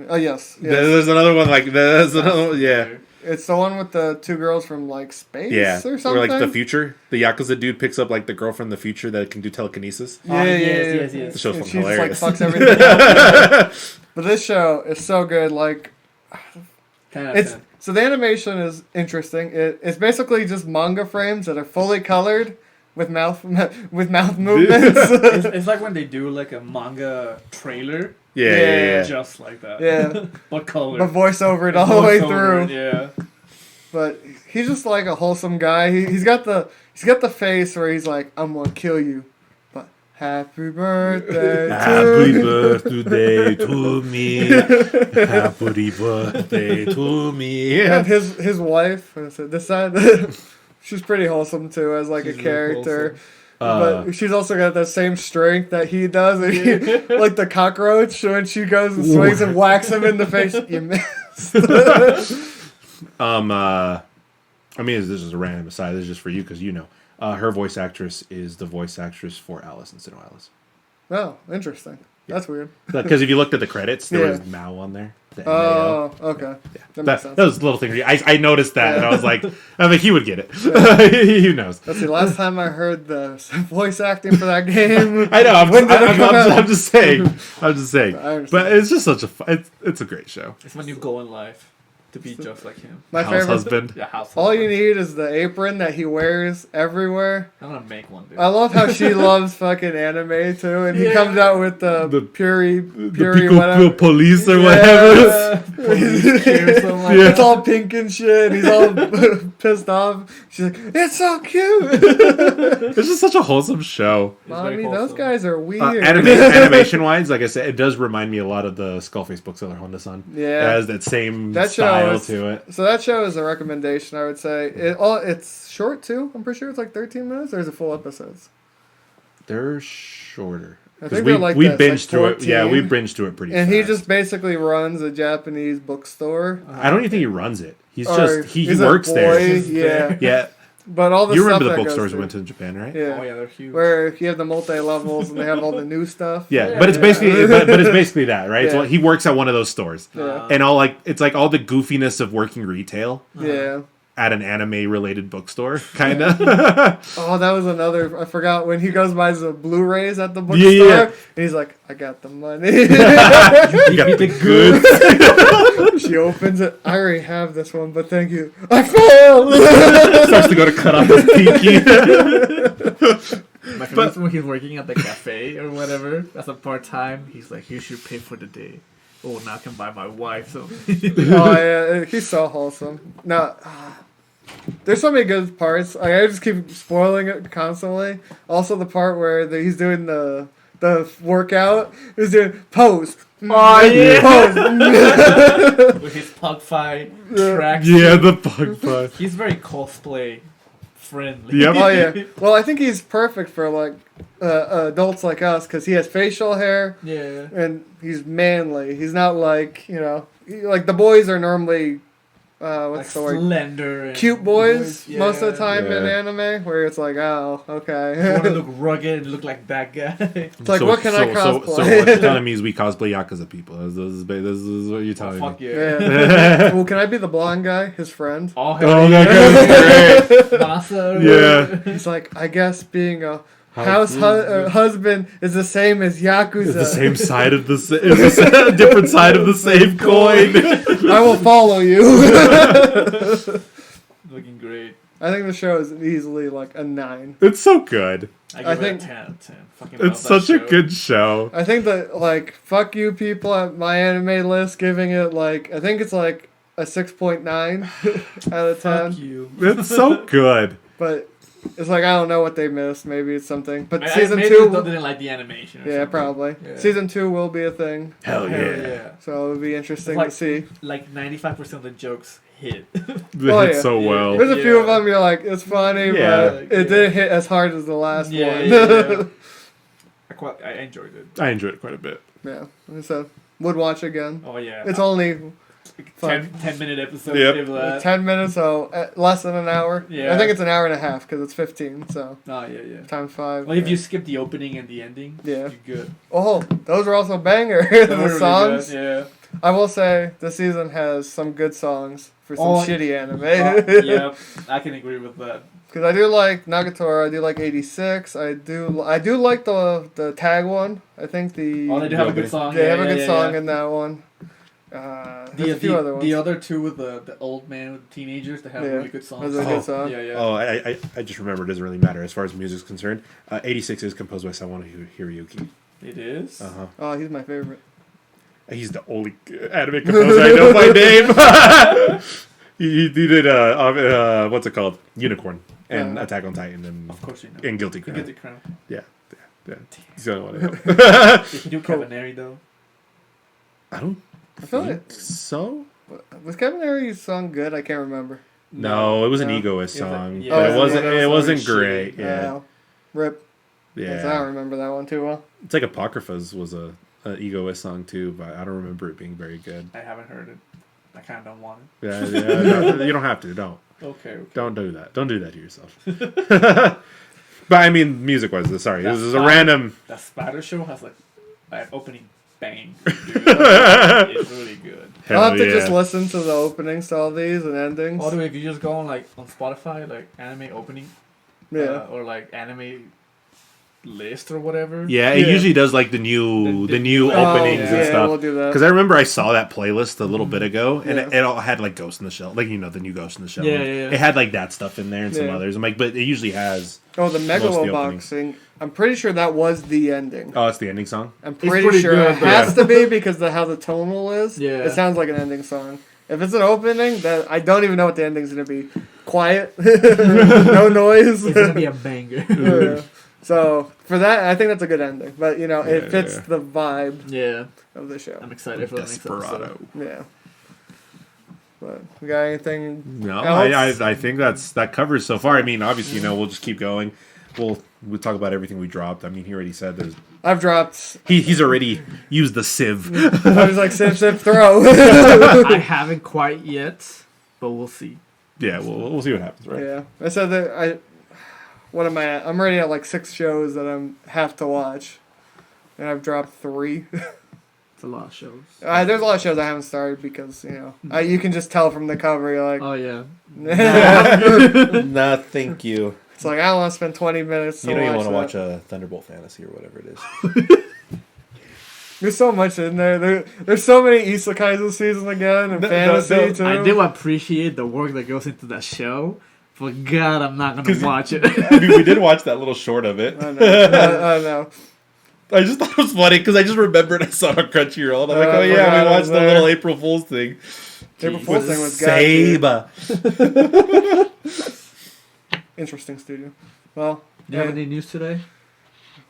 Oh yes, yes. There's another one like there's another one, yeah. It's the one with the 2 girls from like space Yeah, or something. or like the future. The Yakuza dude picks up like the girl from the future that can do telekinesis. Yeah, yes. The show's And fucking she hilarious. just like fucks everything up. But this show is so good. Like it's so the animation is interesting. It's basically just manga frames that are fully colored with mouth movements. It's like when they do like a manga trailer, Yeah. just like that. Yeah. But color. But voiceover it all the way Voiceover, through. Yeah. But he's just like a wholesome guy. He's got the face where he's like, I'm gonna kill you. But happy birthday Happy to birthday to me. Happy birthday to me. And his wife, this side, she's pretty wholesome too as like She's a really character. wholesome. But she's also got the same strength that he does. Like the cockroach when she goes and swings and whacks him in the face. You missed. I mean, this is a random aside. This is just for you because you know. Her voice actress is the voice actress for Alice instead of Alice. Oh, interesting. That's weird. Because if you looked at the credits, there Yeah. was Mao on there. The Oh, MAO. okay. Yeah. That makes sense. That was a little thing. I noticed that and I was like, he would get it. He knows. Let's see. Last time I heard the voice acting for that game, I know. When did it come out? I'm just saying. I'm just saying. I understand. But it's just such a. It's a great show. It's my new goal in life. To be just like him. my favorite. Househusband. Yeah, house. All you need is the apron that he wears everywhere. I'm gonna make one, dude. I love how she loves fucking anime too, and he Yeah. comes out with the The Puri The whatever. police or Yeah. whatever. Police cheer, something like It's that. all pink and shit. And he's all pissed off. She's like, "It's so cute." It's just such a wholesome show. It's very Mommy, those wholesome. guys are weird. Animation wise, like I said, it does remind me a lot of the Skullface books that are on the Sun. Yeah. It has that same That show style is- to it. So that show is a recommendation, I would say. It's short too. I'm pretty sure it's like 13 minutes, or is it full episodes? They're shorter. I 'Cause think we they're like we this, binged like through it. Yeah, 14. we binged through it pretty And fast. he just basically runs a Japanese bookstore. I don't even think he runs it. He's Or just he he's a works boy, there. Yeah. Yeah. But all the You stuff remember the that bookstores goes we went through. to in Japan, right? Yeah. Oh yeah, they're huge. Where you have the multi-levels and they have all the new stuff. Yeah, Yeah, but it's yeah. basically but it's basically that, right? Yeah. So he works at one of those stores. Yeah. And all like it's like all the goofiness of working retail Yeah. at an anime related bookstore, kind of. Oh, that was another. I forgot when he goes buys the Blu-rays at the bookstore. Yeah. And he's like, "I got the money." You got the goods. She opens it. I already have this one, but thank you. I failed. Starts to go to cut off his pinky. My favorite when he's working at the cafe or whatever. That's a part time. He's like, "You should pay for the day." Oh, now I can buy my wife. So Oh yeah, he's so wholesome. No, There's so many good parts. Like, I just keep spoiling it constantly. Also, the part where he's doing the workout, he's doing pose. Oh yeah. Pose. With his pug fight tracks. Yeah, the pug fight. He's very cosplay friendly. Yep. Oh yeah. Well, I think he's perfect for like adults like us because he has facial hair. Yeah. And he's manly. He's not like like the boys are normally what's Like the word? slender. And Cute boys yeah. most of the time in Yeah. anime, where it's like, oh, You okay. want to look rugged and look like that guy. It's like, what can I So cosplay? what you're telling me is we cosplay Yakuza people. This is what you're Oh, telling fuck me. yeah. Yeah. Well, can I be the blonde guy, his friend? Oh, Oh, yeah. that guy's great. Masa. Yeah. He's like, I guess being a husband is the same as Yakuza. It's the same side of the it's a different side of the same coin. I will follow you. Looking great. I think the show is easily like a 9. It's so good. I give think- it a 10 out of 10. Fucking love It's that such a show. good show. I think that, like, fuck you people at my anime list giving it, like, I think it's like a 6.9 out of 10. Fuck you. It's so good. But it's like, I don't know what they missed. Maybe it's something. But Maybe season they 2, didn't like the animation. Or yeah, something. probably. Yeah. Season 2 will be a thing. Hell Hell yeah. yeah. So it'll be interesting Like- to see. Like 95% of the jokes hit. They Oh, hit yeah. so well. There's a few of Yeah. them you're like, it's funny, Yeah. but it didn't hit as hard as the last one. yeah. I enjoyed it. I enjoyed it quite a bit. Yeah. So, would watch again. Oh yeah. It's only 10-minute episode. Yep. Give that. 10 minutes, so less than an hour. Yeah. I think it's an hour and a half because it's 15, so Oh yeah. times 5. Well, if you skip the opening and the ending, Yeah. you're good. Oh, those are also bangers. They were The really songs. good, I will say this season has some good songs for some Oh, shitty anime. yeah. Yeah, I can agree with that. Because I do like Nagatoro. I do like 86. I do like the tag one. I think the Oh, they do have a good song. they yeah, have a good yeah, song yeah. in that one. There's a few other ones. The other two with the old man with the teenagers, they have Yeah. really good songs. Those are good songs. Yeah, yeah. Oh, I just remembered. It doesn't really matter as far as music's concerned. 86 is composed by someone Hiroyuki. It is. Uh-huh. Oh, he's my favorite. He's the only anime composer I know by name. he did what's it called? Unicorn and Attack on Titan Of course you know. and Guilty The Crown. Guilty Crown. Yeah. He's the only one I know. Did he do Cabaneri though? I don't I feel like think so. was Kevin Harry's song good? I can't remember. No, it was an No. egoist It was a- song, yeah. but Oh, it wasn't. yeah, It that wasn't was great. shitty. Yeah, Rip. I yeah. don't remember that one too well. It's like Apocrypha's was a egoist song too, but I don't remember it being very good. I haven't heard it. I kind of don't want it. Yeah, you don't have to. Don't Okay. don't do that. Don't do that to yourself. But I mean, music wise, sorry, this is a That's random. That Spider Show has like an opening bang. Dude. It's really good. Hell I'll have to yeah. just listen to the openings to all these and endings. All the way, if you just go on like on Spotify, like anime opening, Yeah. or like anime list or whatever. Yeah, it Yeah. usually does like the new The- openings yeah, and stuff. we'll do that. Because I remember I saw that playlist a little bit ago, and Yeah. it all had like Ghost in the Shell, like the new Ghost in the Shell. Yeah, yeah, yeah. It had like that stuff in there and some Yeah. others. I'm like, but it usually has. Oh, the Most of the Megalobox thing. I'm pretty sure that was the ending. Oh, it's the ending song. I'm It's pretty pretty sure good, it has to be because of how the tonal is. Yeah. It sounds like an ending song. If it's an opening, that I don't even know what the ending's gonna be. Quiet, no noise. It's gonna be a banger. Yeah. So for that, I think that's a good ending. But it Yeah, fits yeah. the vibe Yeah, of the show. I'm excited for the next Desperado. episode. Yeah. But we got anything? No, else? I think that covers so far. I mean, obviously, we'll just keep going. We'll talk about everything we dropped. I mean, he already said there's. I've dropped. He's already used the sieve. I was like, sip, sip, throw. I haven't quite yet, but we'll see. Yeah, we'll see what happens, right? Yeah, I said that What am I at? I'm already at like 6 shows that I have to watch, and I've dropped 3. It's a lot of shows. There's a lot of shows I haven't started because you can just tell from the cover. You're like, Oh yeah. Nah, thank you. it's like I don't want to spend 20 minutes. To You watch want to that. watch a Thunderbolt Fantasy or whatever it is. There's so much in there. There's so many isekais this season again, and fantasy too. I do appreciate the work that goes into that show, but God, I'm not gonna watch it. I mean, we did watch that little short of it. I know. I know. I just thought it was funny because I just remembered I saw it on Crunchyroll. And I'm like, I oh yeah, forgot we it watched was the there. little April Fool's thing. April Jeez. Fool's thing was God tier. Saba. interesting studio. Well, Do you have any news today?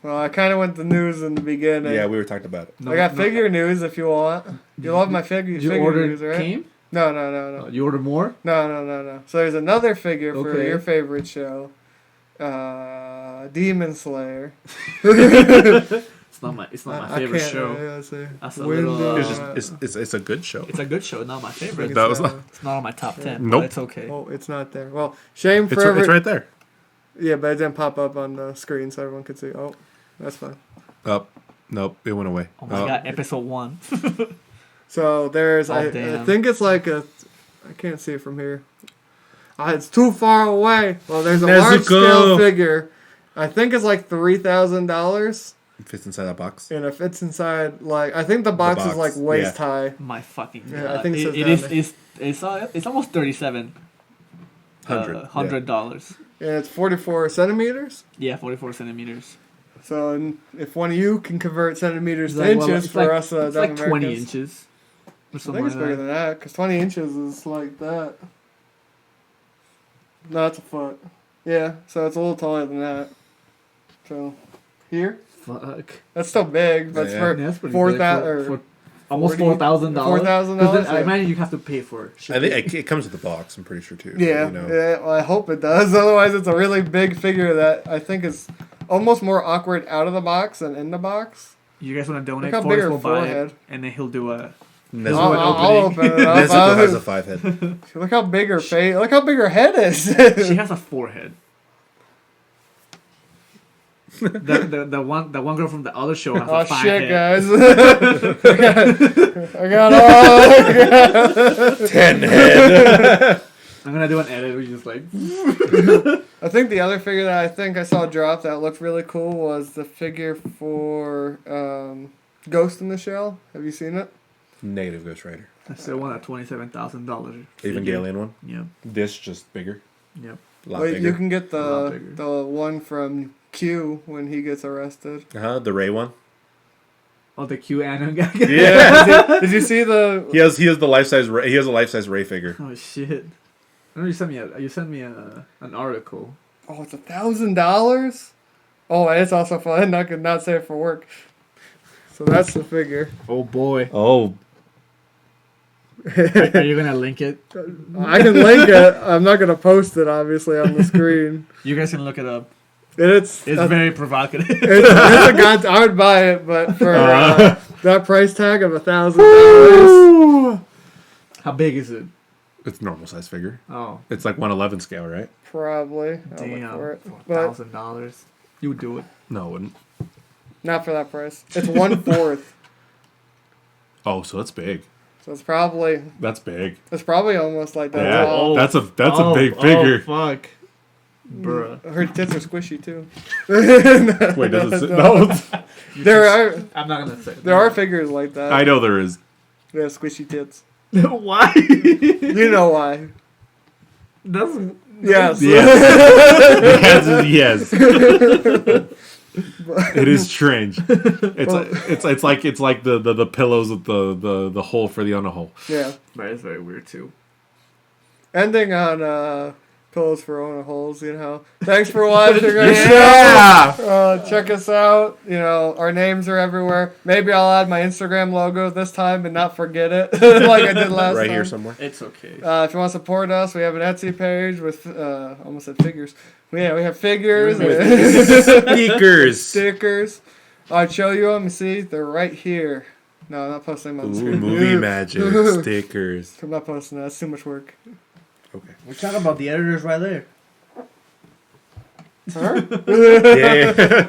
well, I kind of went the news in the beginning. Yeah, we were talking about it. No, I got no. figure news if you want. You love my Did you figure order news, right? came? No. You ordered more? No. So there's another figure for Okay. your favorite show, Demon Slayer. It's not my I favorite can't, show. say. That's a little. It's a good show. It's a good show, not my favorite. It's, That was It's not on my top 10. Nope. But it's okay. Oh, it's not there. Well, shame for It's right there. Yeah, but it didn't pop up on the screen so everyone could see. Oh, that's fine. Oh, nope, it went away. Oh my god, episode 1. So there's, I damn. think it's like a, I can't see it from here. It's too far away. Well, there's a large scale figure. I think it's like $3,000, It fits inside that box. and it fits inside like I think the box is like waist high. My fucking god. Yeah, I think it it says is. It's almost $3,700. $100. And it's 44 centimeters. Yeah, 44 centimeters. So if one of you can convert centimeters It's to like, well, inches it's for like, us, it's dumb like 20 Americans. inches. Or I something think it's like bigger that. than that because 20 inches is like that. No, it's a foot. Yeah, so it's a little taller than that. So here, Fuck. that's still big, but Yeah. it's Yeah, that's for pretty 4,000 big for almost 40 $4,000. $4,000. I imagine you have to pay for it. I think it comes with the box. I'm pretty sure too. Yeah, You know? yeah. Well, I hope it does. Otherwise, it's a really big figure that I think is almost more awkward out of the box than in the box. You guys want to donate Look how for big it? her We'll buy forehead. it, and then he'll do a. Nezuko, I'll open it up. Nezuko has a 5 head. Look how big her face. Look how big her head is. She has a forehead. the one girl from the other show has Oh a 5 shit, head. guys! I got all. 10 head. I'm gonna do an edit. We just like. I think the other figure that I think I saw drop that looked really cool was the figure for Ghost in the Shell. Have you seen it? Negative Ghost Rider. I still want a $27,000. Evangelion one. Yep. This just bigger. Yep. A lot Wait, bigger. you can get A lot bigger. the one from Q when he gets arrested. The Ray one. Oh, the Q Anon guy. Yeah. Did you see the? he has the life size. He has a life size Ray figure. Oh shit! I know you sent me an article. Oh, it's $1,000. Oh, and it's also fun. I could not say it for work. So that's the figure. Oh boy! Oh, Are you gonna link it? I can link it. I'm not gonna post it obviously on the screen. You guys can look it up. And it's very provocative. it's a god. I would buy it, but for that price tag of $1,000, How big is it? it's a normal size figure. Oh, It's like 1/11 scale, right? probably. I'll look damn! for it. For But $1,000, you would do it. No, it wouldn't. not for that price. It's 1/4. Oh, so that's big. So it's probably That's big. almost like that Yeah, tall. that's a big figure. Oh, fuck, bruh. Her tits are squishy too. Wait, does it? No, I'm not gonna say. There are figures like that. I know there is. They have squishy tits. Why? You know why? That's Yes. Yes. It is strange. It's like the pillows with the hole for the on a hole. Yeah. That is very weird too. Ending on pillows for owner holes. You know. Thanks for watching our Yeah. show. Check us out. You know, our names are everywhere. Maybe I'll add my Instagram logo this time and not forget it like I did last Right time. here somewhere. It's okay. If you want to support us, we have an Etsy page with almost said figures. Yeah, we have figures, Sneakers. stickers. I'll show you them. See, they're right here. No, I'm not posting them on the Ooh, screen. movie magic stickers. I'm not posting that. It's too much work. Okay. We're talking about the editors right there. Yeah.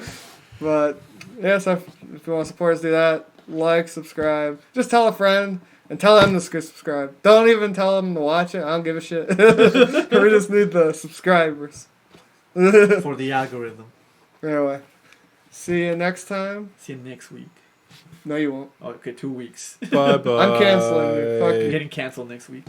But yeah, so if you want to support us, do that. Like, subscribe. Just tell a friend and tell them to subscribe. Don't even tell them to watch it. I don't give a shit. We just need the subscribers. For the algorithm. Anyway, see you next time. See you next week. No, you won't. Okay, 2 weeks. Bye bye. I'm canceling you. Fuck You're you. getting canceled next week.